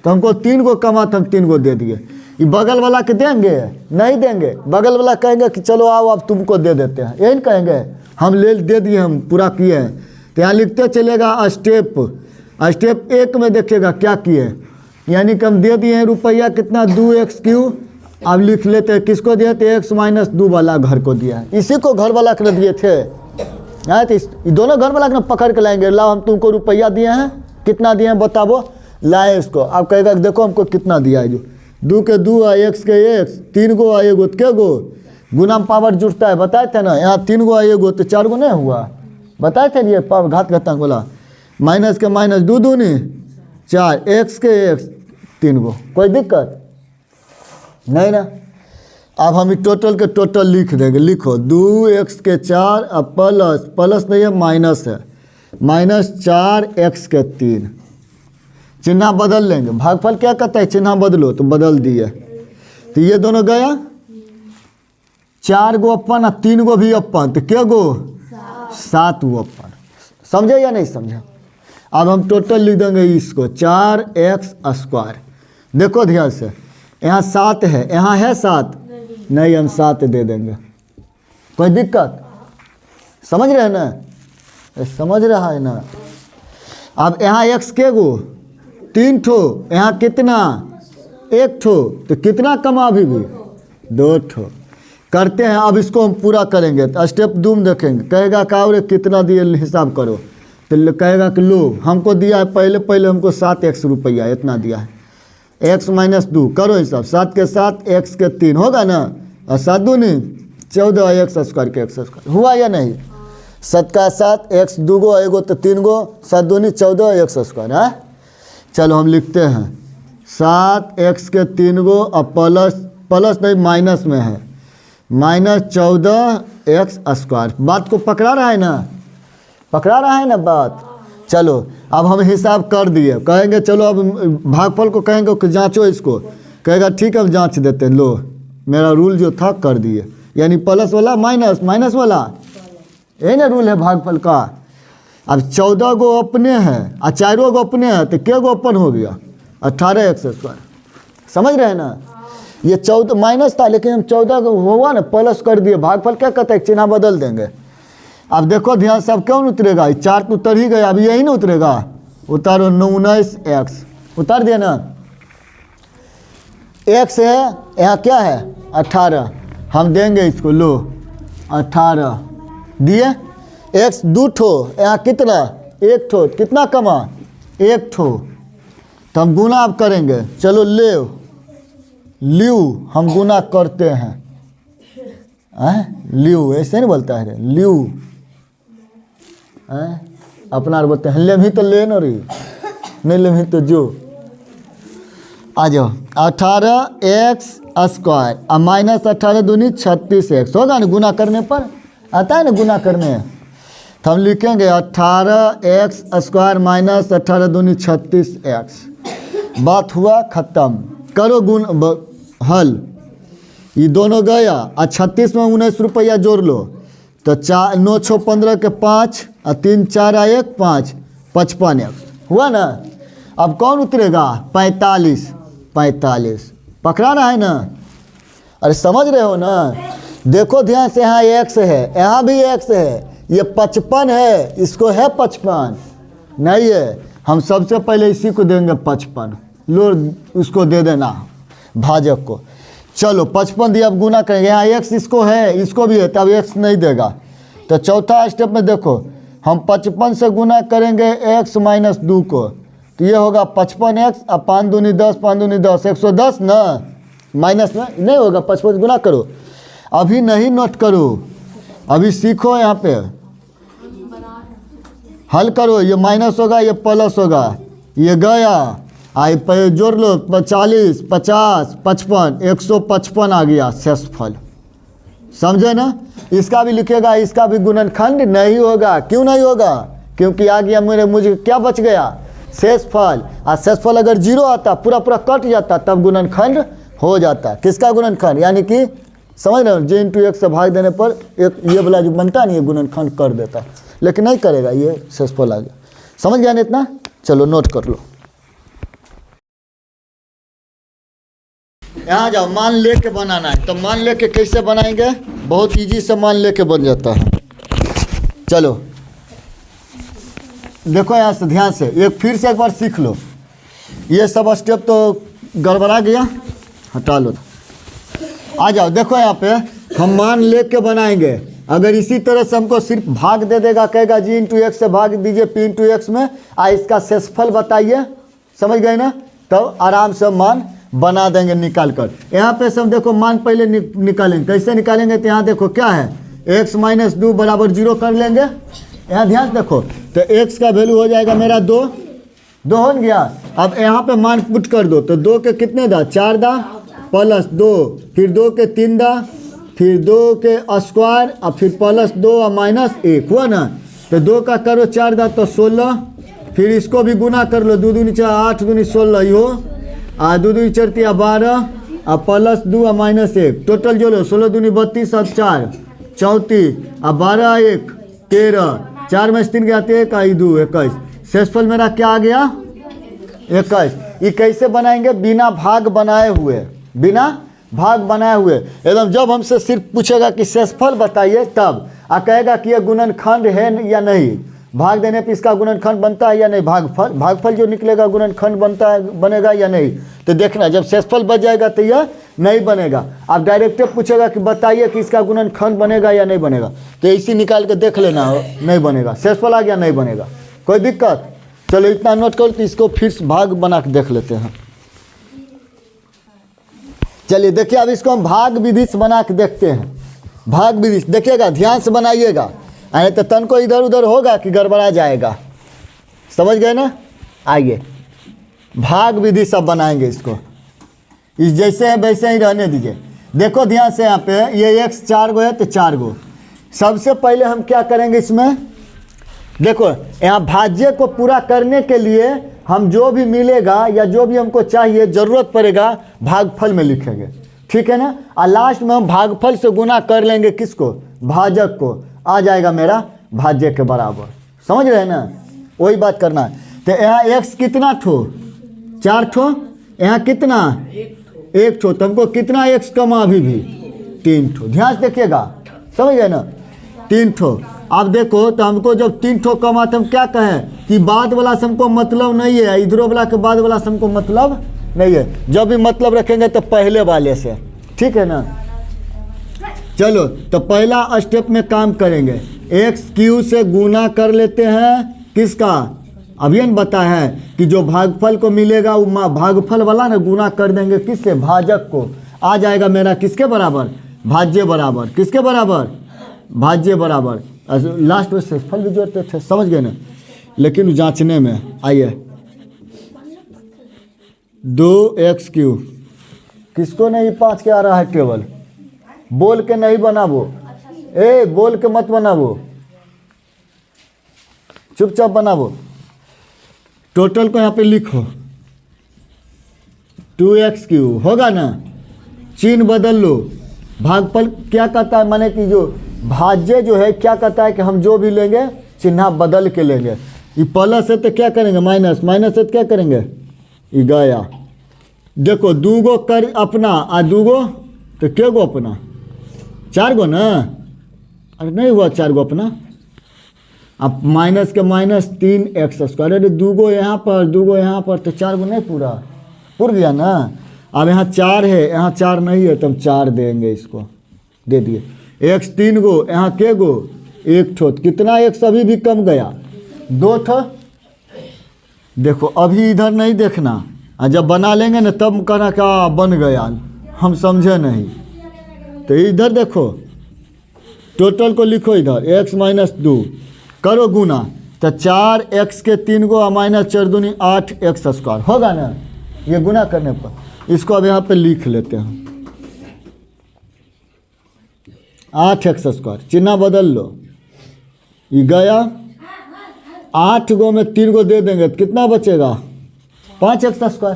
तो हमको 3 गो कमा तो हम 3 गो दे दिए। ये बगल वाला के देंगे, नहीं देंगे, बगल वाला कहेंगे कि चलो आओ अब तुमको दे देते हैं, यही कहेंगे, हम ले दे दिए, हम पूरा किए हैं। तो यहाँ लिखते चलेगा स्टेप 1 में देखिएगा क्या किए, यानी कि हम दे दिए हैं रुपया कितना, 2x³। अब लिख लेते हैं किसको दिए थे, x - 2 वाला घर को दिया है, इसी को घर वाला के दिए थे, तो दोनों घर वाला के पकड़ के लाएंगे, लाओ हम तुमको रुपया दिए हैं, कितना दिए हैं बताओ, लाए इसको। अब कहेगा देखो हमको कितना दिया है, जो 2 के 2 आ, x के x, 3 गो आ, एगो के गो, गुना पावर जुड़ता है, बताए थे ना, यहाँ 3 गो आ, एगो तो 4 गो नहीं हुआ, बताए थे ये घात घातांक वाला, माइनस के माइनस 2 दूनी 4, x के x 3 गो, कोई दिक्कत नहीं ना। अब हम टोटल के टोटल लिख देंगे, लिखो 2x के 4 अब प्लस नहीं है, माइनस है, -4x के 3, चिन्ह बदल लेंगे, भागफल क्या कहता है, चिन्ह बदलो, तो बदल दिए, तो ये दोनों गया, 4 गो अपन और 3 गो भी अपन, तो क्या गो 7 गो अपन, समझे या नहीं समझे। अब हम टोटल लिख देंगे इसको 4x², देखो ध्यान से, यहाँ 7 है, यहाँ है 7, नहीं, हम 7 दे देंगे। कोई दिक्कत? समझ रहे हैं ना? समझ रहा है ना? अब यहाँ x के गो 3 ठो, यहाँ कितना 1 ठो, तो कितना कमा अभी भी 2 ठो। करते हैं, अब इसको हम पूरा करेंगे। तो स्टेप 2 में देखेंगे, कहेगा का और कितना दिए हिसाब करो, तो कहेगा कि लो हमको दिया है पहले हमको 7x रुपया इतना दिया है, x माइनस 2 करो हिसाब, 7 के 7 x के 3 होगा ना, और 7 दूनी 14 x स्क्वायर के x स्क्वायर हुआ या नहीं? 7 का 7 x 2 गो एगो तो 3 गो, 7 दूनी 14 x स्क्वायर है। चलो हम लिखते हैं 7x के 3 गो और प्लस नहीं माइनस में है, माइनस 14x स्क्वायर। बात को पकड़ा रहा है ना? पकड़ा रहा है ना बात? चलो अब हम हिसाब कर दिए, कहेंगे चलो अब भागफल को कहेंगे कि जांचो इसको, कहेगा ठीक है हम जांच देते हैं। लो मेरा रूल जो था कर दिए, यानी प्लस वाला माइनस, माइनस वाला, यही ना रूल है भागफल का। अब 14 गो अपने हैं और 4 गो अपने हैं, तो क्या गो अपन हो गया 18x स्क्वायर। समझ रहे हैं ना? ये 14 माइनस था, लेकिन हम 14 को हुआ ना प्लस कर दिए। भागफल क्या कहता है, चिन्ह बदल देंगे। अब देखो ध्यान से, अब क्यों उतरेगा? 4 तो उतर ही गया, अब यही ना उतरेगा। उतारो 19x, उतार दिया ना। x है, यहाँ क्या है 18, हम देंगे इसको, लो 18 दिए। x 2 ठो, यहाँ कितना 1 ठो, कितना कमा 1 ठो, तो हम गुना अब करेंगे। चलो ल्यू हम गुना करते हैं, ल्यू ऐसे नहीं बोलता है ल्यू, अपना बोलते हैं लेम ही तो ले न रही, नहीं लेम ही तो जो। आ जाओ 18x स्क्वायर और माइनस 18 दूनी 36x होगा ना, गुना करने पर आता है ना गुना करने। तो हम लिखेंगे 18x स्क्वायर माइनस 18 दूनी 36x। बात हुआ ख़त्म। करो गुण हल, ये दोनों गया और 36 में 19 रुपया जोड़ लो, तो 4 9 6 15 के 5 और 3 4 1 5 55x हुआ ना। अब कौन उतरेगा 45 पकड़ा रहा है ना? अरे समझ रहे हो ना? देखो ध्यान से, यहाँ x है, यहाँ भी x है, ये 55 है, इसको है 55 नहीं है। हम सबसे पहले इसी को देंगे 55, लो उसको दे देना भाजक को। चलो 55 दिया, अब गुना करेंगे। यहाँ x इसको है, इसको भी है, तब x नहीं देगा। तो चौथा स्टेप में देखो, हम 55 से गुना करेंगे x माइनस 2 को, तो ये होगा 55x और 5 दूनी 10, 5 दूनी 10, 110 ना, माइनस में नहीं होगा। 55 गुना करो, अभी नहीं नोट करो, अभी सीखो। यहाँ पे हल करो, ये माइनस होगा, ये प्लस होगा, ये गया, आई पे जोड़ लो 40 50 55 155 आ गया शेषफल। समझे ना? इसका भी लिखेगा, इसका भी गुणनखंड नहीं होगा। क्यों नहीं होगा? क्योंकि आ गया मुझे क्या बच गया शेषफल, और शेषफल अगर 0 आता पूरा कट जाता तब गुणनखंड हो जाता। किसका गुणनखंड? यानी कि समझ रहे हो, j इंटू x से भाग देने पर एक ये वाला जो बनता नहीं है गुणनखंड कर देता, लेकिन नहीं करेगा, ये शेषफल आ गया। समझ गया ना इतना? चलो नोट कर लो। यहाँ जाओ, मान लेके बनाना है, तो मान लेके कैसे बनाएंगे? बहुत इजी से मान लेके बन जाता है। चलो देखो यहाँ से ध्यान से, एक फिर से एक बार सीख लो। ये सब स्टेप तो गड़बड़ा गया, हटा लो। आ जाओ, देखो यहाँ पे हम मान लेके बनाएंगे। अगर इसी तरह से हमको सिर्फ भाग दे देगा, कहेगा जी इंटू एक्स से भाग दीजिए पी इंटू एक्स में, इसका शेषफल बताइए, समझ गए ना? तो आराम से मान बना देंगे निकाल कर। यहाँ पे सब देखो मान पहले निकालेंगे। कैसे निकालेंगे? तो यहाँ देखो क्या है, x माइनस 2 बराबर 0 कर लेंगे। यहाँ ध्यान से देखो, तो x का वैल्यू हो जाएगा मेरा 2 हो गया। अब यहाँ पे मान पुट कर दो, तो 2 के कितने दा 4 दा प्लस 2, फिर 2 के 3 दा, फिर 2 के स्क्वायर और फिर प्लस 2 और माइनस 1 हुआ ना। तो 2 का करो 4 दा तो 16, फिर इसको भी गुना कर लो, 2 दूनी 4 8 दूनी 16 यो, 2 दूनी 4 12 और प्लस 2 और माइनस 1, टोटल जो लो 16 दूनी 32 और 4 34 और 12 1 13, 4 में 3 गया 1 2 21। शेषफल मेरा क्या आ गया 21। ये कैसे बनाएंगे? बिना भाग बनाए हुए, बिना भाग बनाए हुए एकदम। जब हमसे सिर्फ पूछेगा कि शेषफल बताइए तब कहेगा कि यह गुणनखंड है या नहीं, भाग देने पर इसका गुणनखंड बनता है या नहीं, भागफल जो निकलेगा गुणनखंड बनता है बनेगा या नहीं। तो देखना जब शेषफल बच जाएगा तो यह नहीं बनेगा। आप डायरेक्ट पूछेगा कि बताइए कि इसका गुणनखंड बनेगा या नहीं बनेगा, तो इसी निकाल के देख लेना, नहीं बनेगा। शेषफल आ गया, नहीं बनेगा, कोई दिक्कत। चलो इतना नोट करो, तो इसको फिर भाग बना के देख लेते हैं। चलिए देखिए, अब इसको हम भाग विधि से बना के देखते हैं। भाग विधि देखिएगा, ध्यान से बनाइएगा, नहीं तो तन को इधर उधर होगा कि गड़बड़ा जाएगा। समझ गए ना? आइए भाग विधि सब बनाएंगे इसको। इस जैसे है वैसे ही रहने दीजिए। देखो ध्यान से, यहाँ पे ये x 4 गो है तो 4 गो। सबसे पहले हम क्या करेंगे इसमें, देखो यहाँ भाज्य को पूरा करने के लिए हम जो भी मिलेगा या जो भी हमको चाहिए ज़रूरत पड़ेगा भागफल में लिखेंगे, ठीक है ना। और लास्ट में हम भागफल से गुना कर लेंगे किसको, भाजक को, आ जाएगा मेरा भाज्य के बराबर। समझ रहे हैं ना, वही बात करना है। तो यहाँ x कितना ठो, 4 ठो, यहाँ कितना 1 ठो, तुमको कितना x कमा अभी भी 3 ठो। ध्यान से देखिएगा, समझ गए ना, 3 ठो। अब देखो तो हमको जब 3 ठो कमा तो हम क्या कहें कि बाद वाला से हमको मतलब नहीं है, इधरों वाला के बाद वाला से हमको मतलब नहीं है। जब भी मतलब रखेंगे तो पहले वाले से, ठीक है ना। चलो तो पहला स्टेप में काम करेंगे, एक्स क्यू से गुना कर लेते हैं किसका, अभी न बता है कि जो भागफल को मिलेगा वो भागफल वाला ना गुना कर देंगे किससे, भाजक को। आ जाएगा मेरा किसके बराबर, भाज्य बराबर, किसके बराबर, भाज्य बराबर। लास्ट में शेषफल भी जोड़ते थे, समझ गए ना। लेकिन जांचने में आइए, 2x क्यूब किसको नहीं 5 के आ रहा है टेबल, बोल के नहीं बनाबो, बोल के मत बनाबो, चुपचाप बनाबो। टोटल को यहाँ पे लिखो, 2x क्यूब होगा ना, चिन्ह बदल लो। भागफल क्या कहता है, माने कि जो भाज्य जो है क्या कहता है कि हम जो भी लेंगे चिन्ह बदल के लेंगे। ये प्लस है तो क्या करेंगे माइनस, माइनस है तो क्या करेंगे ये गया। देखो 2 गो कर अपना आ 2 गो तो क्या गो अपना, 4 गो ना, अरे नहीं हुआ 4 गो अपना। अब माइनस के माइनस 3x², अरे 2 गो यहाँ पर 2 गो यहाँ पर तो 4 गो नहीं पूरा पुर गया ना। अब यहाँ 4 है, यहाँ 4 नहीं है तो हम 4 देंगे, इसको दे दिए। x 3 गो, यहाँ के गो 1 ठो, कितना x अभी भी कम गया 2 ठो। देखो अभी इधर नहीं देखना, जब बना लेंगे ना तब कहना क्या बन गया, हम समझे नहीं। तो इधर देखो टोटल को लिखो, इधर x - 2 करो गुना, तो 4x के 3 गो माइनस 4 दूनी 8x² होगा ना। ये गुना करने पर इसको अब यहाँ पे लिख लेते हैं 8x², चिन्ह बदल लो, ये गया। 8 गो में 3 गो दे देंगे तो कितना बचेगा 5x²।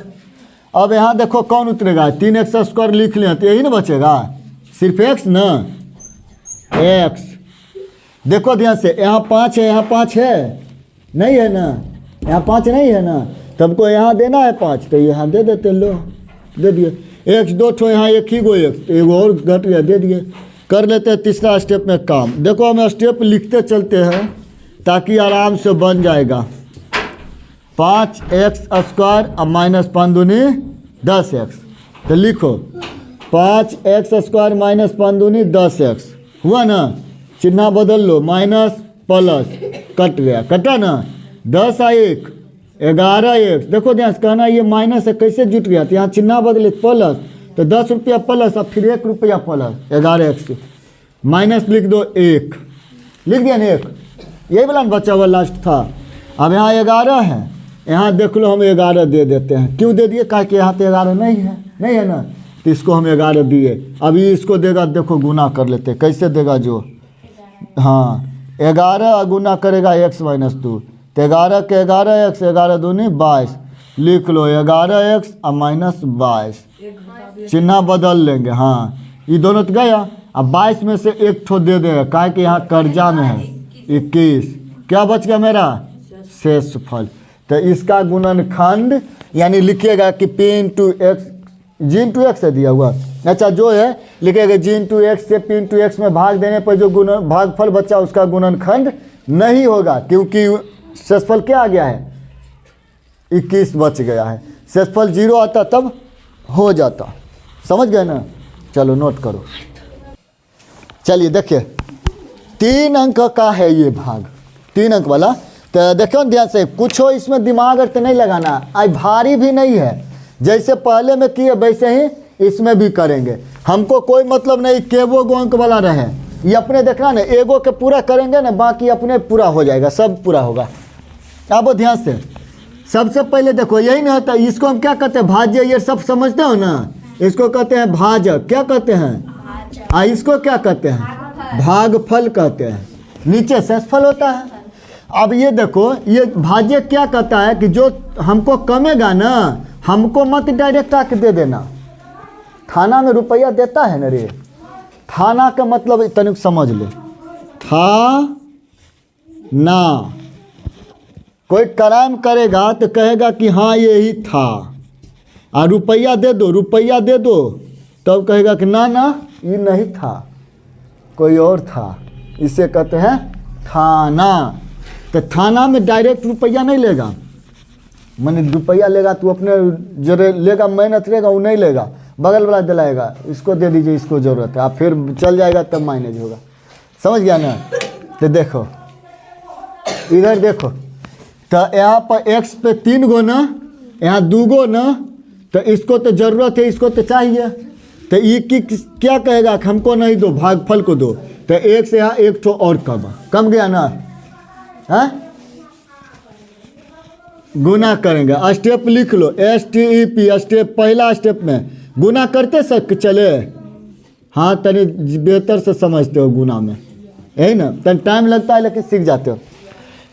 अब यहाँ देखो कौन उतरेगा, 3x² लिख लिया तो यही ना बचेगा, सिर्फ x ना, x। देखो ध्यान से, यहाँ 5 है, यहाँ 5 है नहीं है ना, यहाँ 5 नहीं है ना, तुमको यहाँ देना है 5 तो यहाँ दे देते, लो दे दिए। x 2 ठो, यहाँ 1 ही गो x, तो एगो और घट गया दे दिए। कर लेते हैं तीसरा स्टेप में काम। देखो हम स्टेप लिखते चलते हैं ताकि आराम से बन जाएगा। 5x² अब माइनस 5 दूनी 10x, तो लिखो 5x² माइनस 5 दूनी 10x हुआ ना। चिन्ह बदल लो, माइनस प्लस कट गया, कटा ना, 10 आ 1 11x। देखो ध्यान से कहना ये माइनस है कैसे जुट गया, तो यहाँ चिन्ह बदले प्लस, तो 10 रुपया प्लस, अब फिर 1 रुपया प्लस 11x, माइनस लिख दो 1, लिख दिया ना 1, यही वाला बचा हुआ लास्ट था। अब यहाँ 11 है, यहाँ देख लो हम 11 दे देते हैं। क्यों दे दिए, कहा कि यहाँ तो 11 नहीं है, नहीं है ना, तो इसको हम 11 दिए। अभी इसको देगा, देखो गुना कर लेते कैसे देगा जो, हाँ 11 गुना करेगा x - 2, तो 11 के 11x, 11 दूनी 22, लिख लो 11x और माइनस 22, चिन्ह बदल लेंगे। हाँ ये दोनों तो गया, अब 22 में से 1 ठो दे देगा, काहे कि यहाँ कर्जा में है 21, क्या बच गया मेरा शेषफल। तो इसका गुणनखंड यानी लिखिएगा कि p × x जी इंटू एक्स है दिया हुआ। अच्छा जो है लिखेगा जी इंटू एक्स से पी इंटू एक्स में भाग देने पर जो गुणन भागफल बचा उसका गुणनखंड नहीं होगा, क्योंकि शेषफल क्या आ गया है 21 बच गया है। शेषफल 0 आता तब हो जाता। समझ गए ना? चलो नोट करो। चलिए देखिए 3 अंक का है ये भाग, 3 अंक वाला। तो देखो ध्यान से, कुछ हो इसमें दिमाग अर्थ नहीं लगाना। आज भारी भी नहीं है, जैसे पहले में किए वैसे ही इसमें भी करेंगे। हमको कोई मतलब नहीं केवो गो अंक वाला रहे, ये अपने देखना ना, एगो के पूरा करेंगे ना, बाकी अपने पूरा हो जाएगा, सब पूरा होगा। अब ध्यान से सबसे पहले देखो यही ना होता, इसको हम क्या कहते हैं भाज्य, ये सब समझते हो ना, इसको कहते हैं भाजक। क्या कहते हैं? इसको क्या कहते हैं? भागफल कहते हैं। नीचे शेषफल होता है। अब ये देखो ये भाज्य क्या कहता है कि जो हमको कमेगा ना, हमको मत डायरेक्ट आके दे देना। थाना में रुपया देता है ना रे, थाना का मतलब तनिक समझ ले। था ना कोई क्राइम करेगा तो कहेगा कि हाँ यही था, और रुपया दे दो, रुपया दे दो, तब कहेगा कि ना ना ये नहीं था, कोई और था। इसे कहते हैं थाना। तो थाना में डायरेक्ट रुपया नहीं लेगा, मैंने रुपया लेगा तो अपने जो लेगा मेहनत लेगा वो नहीं लेगा, बगल वाला दिलाएगा, इसको दे दीजिए इसको ज़रूरत है, आप फिर चल जाएगा तब माइनेज होगा। समझ गया ना? तो देखो इधर देखो, तो यहाँ पर x पे 3 गो ना, यहाँ 2 गो ना, तो इसको तो ज़रूरत है, इसको तो चाहिए। तो ये क्या कहेगा कि हमको नहीं दो, भागफल को दो। तो एक से यहाँ एक ठो और कम गया ना, हाँ गुना करेंगे। स्टेप लिख लो, STEP स्टेप, पहला स्टेप में गुना करते सक चले। हाँ तनी बेहतर से समझते हो गुना में, यही ना, तन टाइम लगता है लेकिन सीख जाते हो।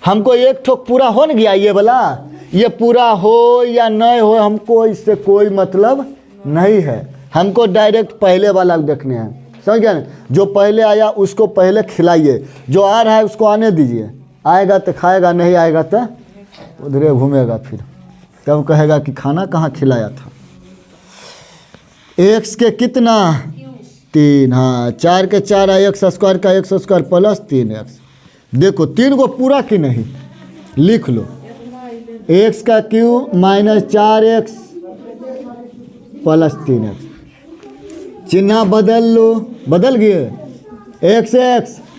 हमको एक ठोक पूरा हो न गया ये वाला, ये पूरा हो या नहीं हो हमको इससे कोई मतलब नहीं है, हमको डायरेक्ट पहले वाला देखने हैं। समझ गया ना? जो पहले आया उसको पहले खिलाइए, जो आ रहा है उसको आने दीजिए, आएगा तो खाएगा, नहीं आएगा तो उधरे घूमेगा, फिर तब कहेगा कि खाना कहाँ खिलाया था। x के कितना 3, हाँ 4 के 4 x स्क्वायर का x स्क्वायर प्लस 3x। देखो 3 को पूरा कि नहीं, लिख लो x का cube minus 4x plus 3x। चिन्ह बदल लो, बदल गए, x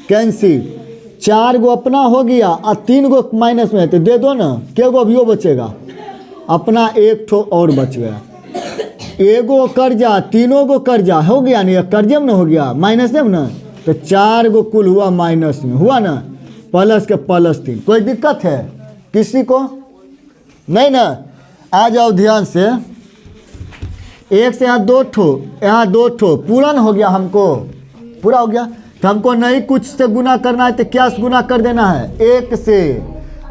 कैंसिल, 4 गो अपना हो गया और 3 गो माइनस में है, तो दे दो ना, क्या गो अभियो बचेगा, अपना एक ठो और बच गया। एगो कर्जा, 3 गो कर्जा हो गया नहीं, कर्जे में ना हो गया, माइनस में ना, तो 4 गो कुल हुआ माइनस में, हुआ ना, प्लस के प्लस 3। कोई दिक्कत है किसी को? नहीं ना? आ जाओ ध्यान से, एक से यहाँ 2 ठो, यहाँ 2 ठो पूरा ना हो गया, हमको पूरा हो गया। तो हमको नहीं कुछ से गुना करना है, तो क्या से गुना कर देना है? 1 से।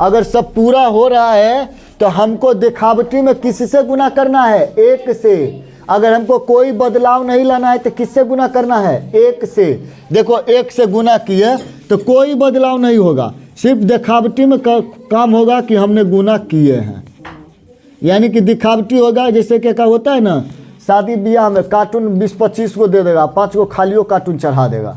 अगर सब पूरा हो रहा है तो हमको दिखावटी में किसी से गुना करना है? 1 से। अगर हमको कोई बदलाव नहीं लाना है तो किससे गुना करना है? 1 से। देखो 1 से गुना किए तो कोई बदलाव नहीं होगा, सिर्फ दिखावटी में काम होगा कि हमने गुना किए हैं, यानी कि दिखावटी होगा। जैसे क्या होता है ना, शादी ब्याह में कार्टून 20-25 को दे देगा, 5 को खालियो कार्टून चढ़ा देगा,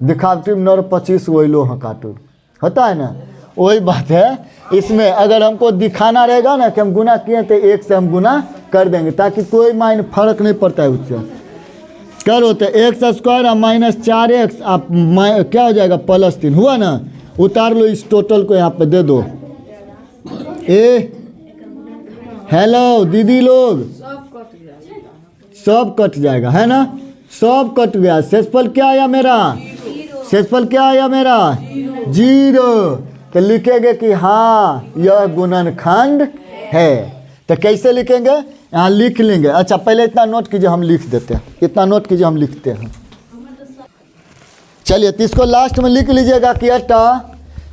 दिखावटी में 25 वही लो हाँ कार्टून होता है ना, वही बात है इसमें। अगर हमको दिखाना रहेगा ना कि हम गुना किए तो 1 से हम गुना कर देंगे, ताकि कोई मायने फर्क नहीं पड़ता है उससे। करो तो x स्क्वायर और माइनस 4x आप क्या हो जाएगा प्लस 3, हुआ ना। उतार लो इस टोटल को, यहाँ पे दे दो। हेलो दीदी लोग, सब कट जाएगा है ना, सब कट गया। शेषफल क्या आया मेरा? शेषफल क्या आया मेरा? 0। तो लिखेंगे कि हाँ यह गुणनखंड है। तो कैसे लिखेंगे? यहाँ लिख लेंगे। अच्छा पहले इतना नोट कीजिए, हम लिख देते हैं, इतना नोट कीजिए, हम लिखते हैं। चलिए तो इसको लास्ट में लिख लीजिएगा कि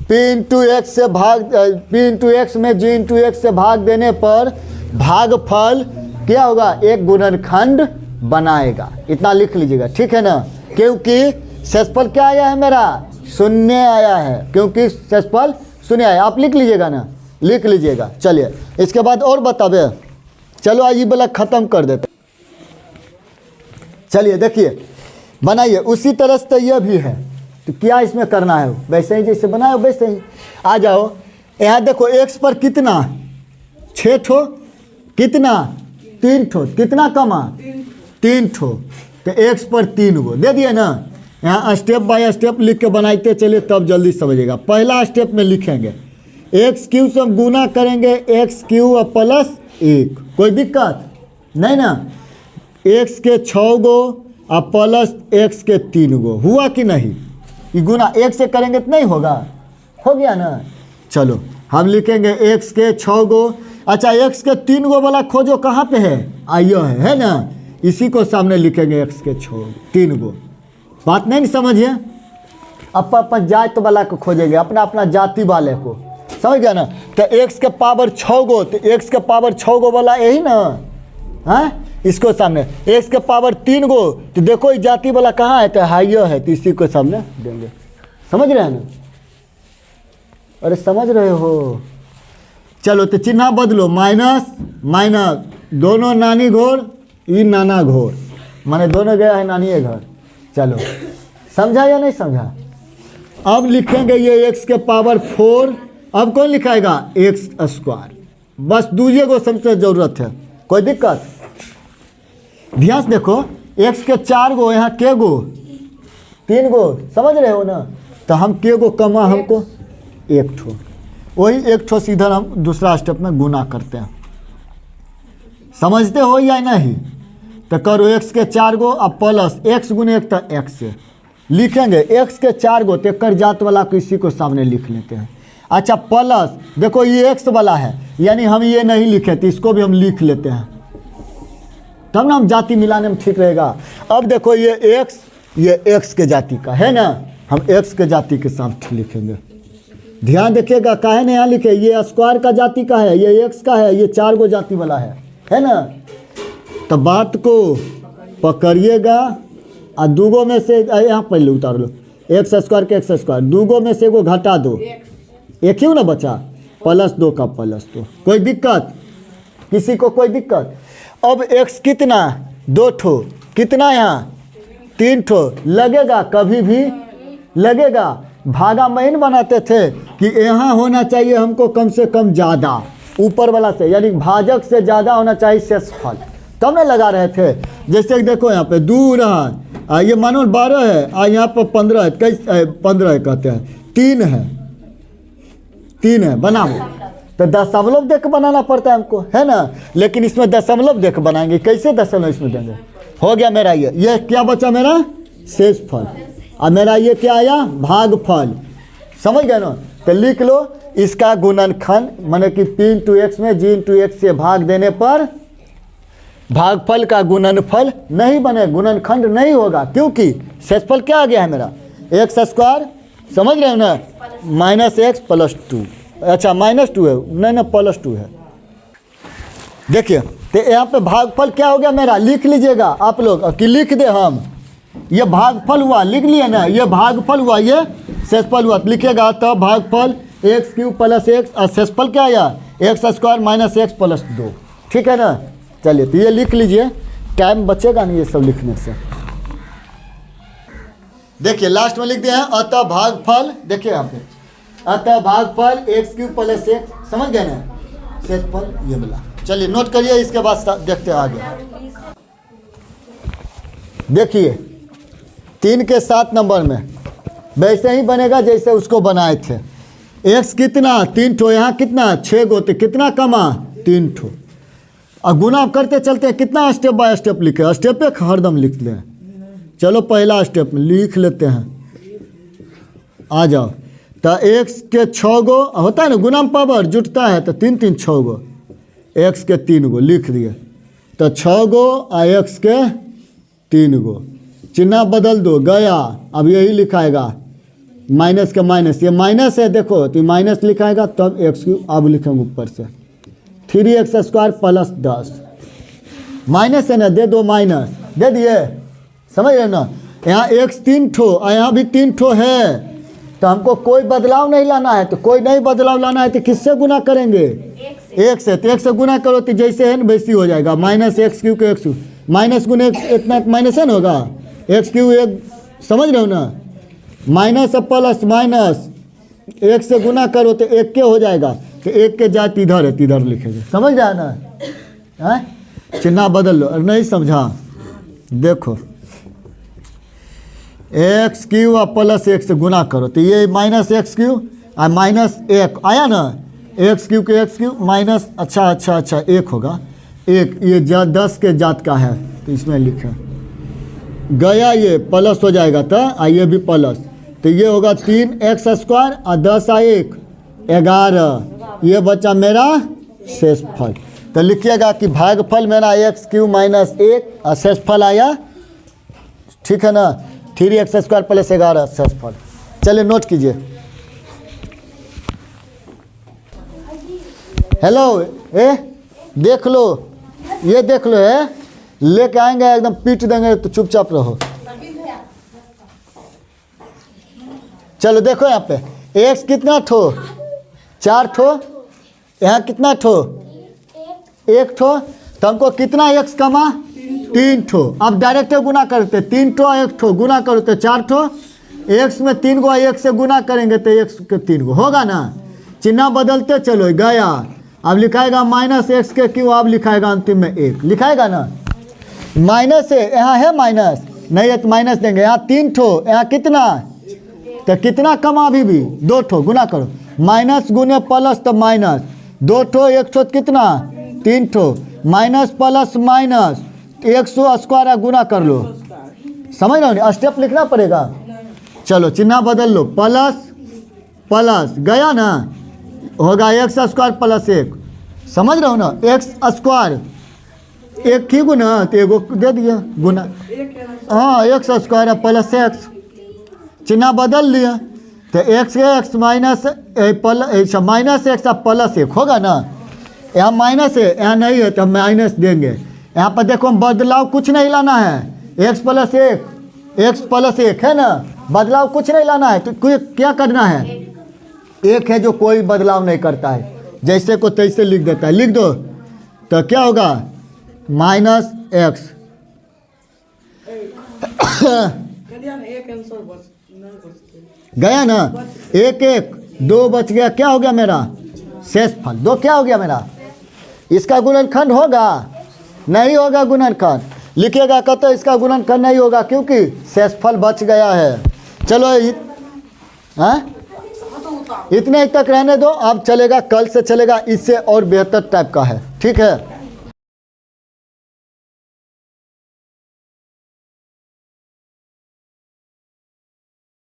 p इंटू एक्स से भाग, p इंटू एक्स में g इंटू एक्स से भाग देने पर भागफल क्या होगा? एक गुणनखंड बनाएगा। इतना लिख लीजिएगा, ठीक है ना। क्योंकि शेषफल क्या आया है मेरा? 0 आया है, क्योंकि शेषफल 0 आया। आप लिख लीजिएगा ना, लिख लीजिएगा। चलिए इसके बाद और बतावे। चलो आज ये वाला ख़त्म कर देते। चलिए देखिए बनाइए, उसी तरह से तो यह भी है। तो क्या इसमें करना है, वैसे ही जैसे बनाए वैसे ही। आ जाओ यहाँ देखो, एक्स पर कितना 6 ठो, कितना 3 ठो, कितना कमा 3 ठो, तो एक्स पर 3 गो दे दिए ना। यहाँ स्टेप बाय स्टेप लिख के बनाते चलिए, तब जल्दी समझिएगा। पहला स्टेप में लिखेंगे एक्स क्यू से हम गुना करेंगे एक्स क्यू और प्लस 1, कोई दिक्कत नहीं ना। एक्स के 6 गो और प्लस एक्स के 3 गो, हुआ कि नहीं। ये गुना एक से करेंगे तो नहीं होगा, हो गया ना। चलो हम लिखेंगे एक्स के 6 गो, अच्छा एक्स के 3 गो वाला खोजो, कहाँ पे है, आइयो है ना, इसी को सामने लिखेंगे एक्स के 3 गो। बात नहीं समझिए, अपन जात वाला को खोजेंगे, अपना अपना जाति वाले को, समझ गया ना। तो एक्स के पावर 6 गो, तो एक्स के पावर 6 गो वाला यही ना, हाँ इसको सामने। एक्स के पावर 3 गो, तो देखो ये जाति वाला कहाँ है, तो हाइयो है, तो इसी को सामने देंगे। समझ रहे हैं ना, अरे समझ रहे हो। चलो तो चिन्ह बदलो, माइनस माइनस, दोनों नानी घोर, ई नाना घोर, माने दोनों गया है नानी के घर। चलो समझा या नहीं समझा। अब लिखेंगे ये एक्स के पावर 4, अब कौन लिखाएगा एक्स स्क्वायर, बस दूसरे को समझने जरूरत है, कोई दिक्कत। ध्यान से देखो, एक्स के 4 गो, यहाँ के गो 3 गो, समझ रहे हो ना। तो हम के गो कमा हमको 1 ठो, वही 1 ठो सीधा हम दूसरा स्टेप में गुना करते हैं, समझते हो या नहीं। तो करो एक्स के 4 गो अब प्लस एक्स गुने 1, तो एक्स से लिखेंगे एक्स के 4 गो, तो कर जात वाला को इसी को सामने लिख लेते हैं। अच्छा प्लस देखो ये एक्स वाला है, यानी हम ये नहीं लिखे, तो इसको भी हम लिख लेते हैं, तब ना हम जाति मिलाने में ठीक रहेगा। अब देखो ये एक्स के जाति का है ना, हम एक्स के जाति के साथ लिखेंगे। ध्यान देखिएगा, काहे ने यहाँ लिखे, ये स्क्वायर का जाति का है, ये एक्स का है, ये 4 गो जाति वाला है ना। तो बात को पकड़िएगा और 2 गो में से यहाँ पहले उतार लो, एक्स स्क्वायर के एक्स स्क्वायर, 2 गो में से एगो घटा दो, एक ही ना बचा, +2 का +2, कोई दिक्कत किसी को, कोई दिक्कत। अब एक्स कितना 2 ठो, कितना यहाँ 3 ठो, लगेगा कभी भी लगेगा। भागा महीन बनाते थे कि यहाँ होना चाहिए हमको कम से कम ज़्यादा ऊपर वाला से, यानी भाजक से ज़्यादा होना चाहिए शेषफल, तब ना लगा रहे थे। जैसे देखो यहाँ पे 2 रहा, ये मानो 12 है, और यहाँ पर 15 है, कैसे 15 कहते हैं, 3 है बनाओ। तो दशमलव देख बनाना पड़ता है हमको, है ना। लेकिन इसमें दशमलव देख बनाएंगे, कैसे दशमलव इसमें देंगे। हो गया मेरा ये क्या बचा मेरा शेषफल, और मेरा ये क्या आया भागफल, समझ गए ना। तो लिख लो इसका गुणनखंड, माने कि p इंटू एक्स में g इंटू एक्स से भाग देने पर भागफल का गुणनफल नहीं बने, गुणनखंड नहीं होगा, क्योंकि शेषफल क्या आ गया है मेरा एक्स स्क्वायर, समझ रहे हो ना, -x + 2, अच्छा -2 है, नहीं +2 है। देखिए तो यहाँ पे भागफल क्या हो गया मेरा, लिख लीजिएगा आप लोग कि लिख दे हम, ये भागफल हुआ, लिख लिए ना, ये भागफल हुआ, ये शेषफल हुआ, लिखेगा तो भागफल x³ + x, और शेषफल क्या आया x² - x + 2, ठीक है ना। चलिए तो ये लिख लीजिए, टाइम बचेगा नहीं ये सब लिखने से। देखिए लास्ट में लिख दिया है अतः भागफल, देखिए यहाँ पे अतः भागफल x³ + x, समझ गए ना, शेषफल ये मिला। चलिए नोट करिए, इसके बाद देखते हैं आगे। देखिए 3 के 7 नंबर में वैसे ही बनेगा जैसे उसको बनाए थे। x कितना 3 ठो, यहाँ कितना 6 गो, तो कितना कमा 3 ठो। और गुना करते चलते हैं, कितना स्टेप बाय स्टेप लिखे, स्टेप एक हरदम लिख लें। चलो पहला स्टेप लिख लेते हैं, आ जाओ। तो x के 6 गो होता है ना, गुना में पावर जुटता है, तो 3 3 6 गो, x के 3 गो लिख दिए, तो 6 गो और x के 3 गो, चिन्ह बदल दो, गया। अब यही लिखाएगा माइनस का माइनस, ये माइनस है देखो, तो माइनस लिखाएगा, तब x³ अब लिखेंगे ऊपर से 3x² + 10, माइनस है ना, दे दो माइनस, दे दिए, समझ रहे ना। यहाँ x 3 ठो और यहाँ भी 3 ठो है, तो हमको कोई बदलाव नहीं लाना है, तो कोई नहीं बदलाव लाना है तो किससे गुना करेंगे, 1 से। तो 1 से गुना करो तो जैसे है ना वैसी हो जाएगा, -x³ के x, माइनस गुने इतना माइनस है ना होगा, एक्स क्यू एक, समझ रहे हो ना, माइनस और प्लस माइनस एक से गुना करो तो एक के हो जाएगा, तो एक के जात इधर है तो इधर लिखेंगे, समझ रहा है ना, है चिन्ह बदल लो। और नहीं समझा, देखो एक्स क्यू और प्लस एक से गुना करो तो ये माइनस एक्स क्यू और माइनस एक आया ना, एक्स क्यू के एक्स क्यू माइनस, अच्छा एक होगा, एक ये 10 के जात का है तो इसमें लिखा गया, ये प्लस हो जाएगा तो ये भी प्लस, तो ये होगा 3x² और 10 और 1 11, ये बचा मेरा शेषफल। तो लिखिएगा कि भागफल मेरा एक्स क्यू माइनस 1 और शेषफल आया, ठीक है ना, 3x² + 11 शेषफल। चलिए नोट कीजिए। हेलो देख लो, ये देख लो है, लेके आएंगे एकदम पीट देंगे तो चुपचाप रहो। चलो देखो यहाँ पे x कितना ठो, 4 ठो, यहाँ कितना ठो, 1 ठो, तो हमको कितना x कमा, 3 ठो। अब डायरेक्ट गुना करते, 3 ठो 1 ठो गुना करो तो 4 ठो, x में 3 को 1 से गुना करेंगे तो x के 3 को होगा ना, चिन्ह बदलते चलो गया। अब लिखाएगा माइनस एक्स के क्यों, अब लिखाएगा अंतिम में 1 लिखाएगा ना, माइनस है, यहाँ है माइनस नहीं है तो माइनस देंगे, यहाँ 3 ठो, यहाँ कितना, तो कितना कमा अभी भी 2 ठो, गुना करो, माइनस गुने प्लस तो माइनस, 2 ठो 1 ठो कितना 3 ठो, माइनस प्लस माइनस 100² गुना कर लो, समझ रहे हो, स्टेप लिखना पड़ेगा। चलो चिन्ह बदल लो, प्लस प्लस गया ना, होगा x² + 1, समझ रहे हो ना, x² 1 ही गुना तो एगो दे दिया गुना, हाँ x² + x, चिन्ह बदल लिया तो x minus minus x plus 1 होगा ना, यहाँ माइनस है, यहाँ नहीं है तो माइनस देंगे। यहाँ पर देखो बदलाव कुछ नहीं लाना है, x + 1 है ना, बदलाव कुछ नहीं लाना है, तो क्या करना है, एक है जो कोई बदलाव नहीं करता है, जैसे को तैसे लिख देता है, लिख दो तो क्या होगा माइनस एक्स, गया ना, 1 1 2 बच गया, क्या हो गया मेरा शेषफल, 2 क्या हो गया मेरा, इसका गुणनखंड होगा नहीं होगा, गुणनखंड लिखिएगा, कहते इसका गुणनखंड नहीं होगा क्योंकि शेषफल बच गया है। चलो इतने तक रहने दो, अब चलेगा, कल से चलेगा, इससे और बेहतर टाइप का है, ठीक है।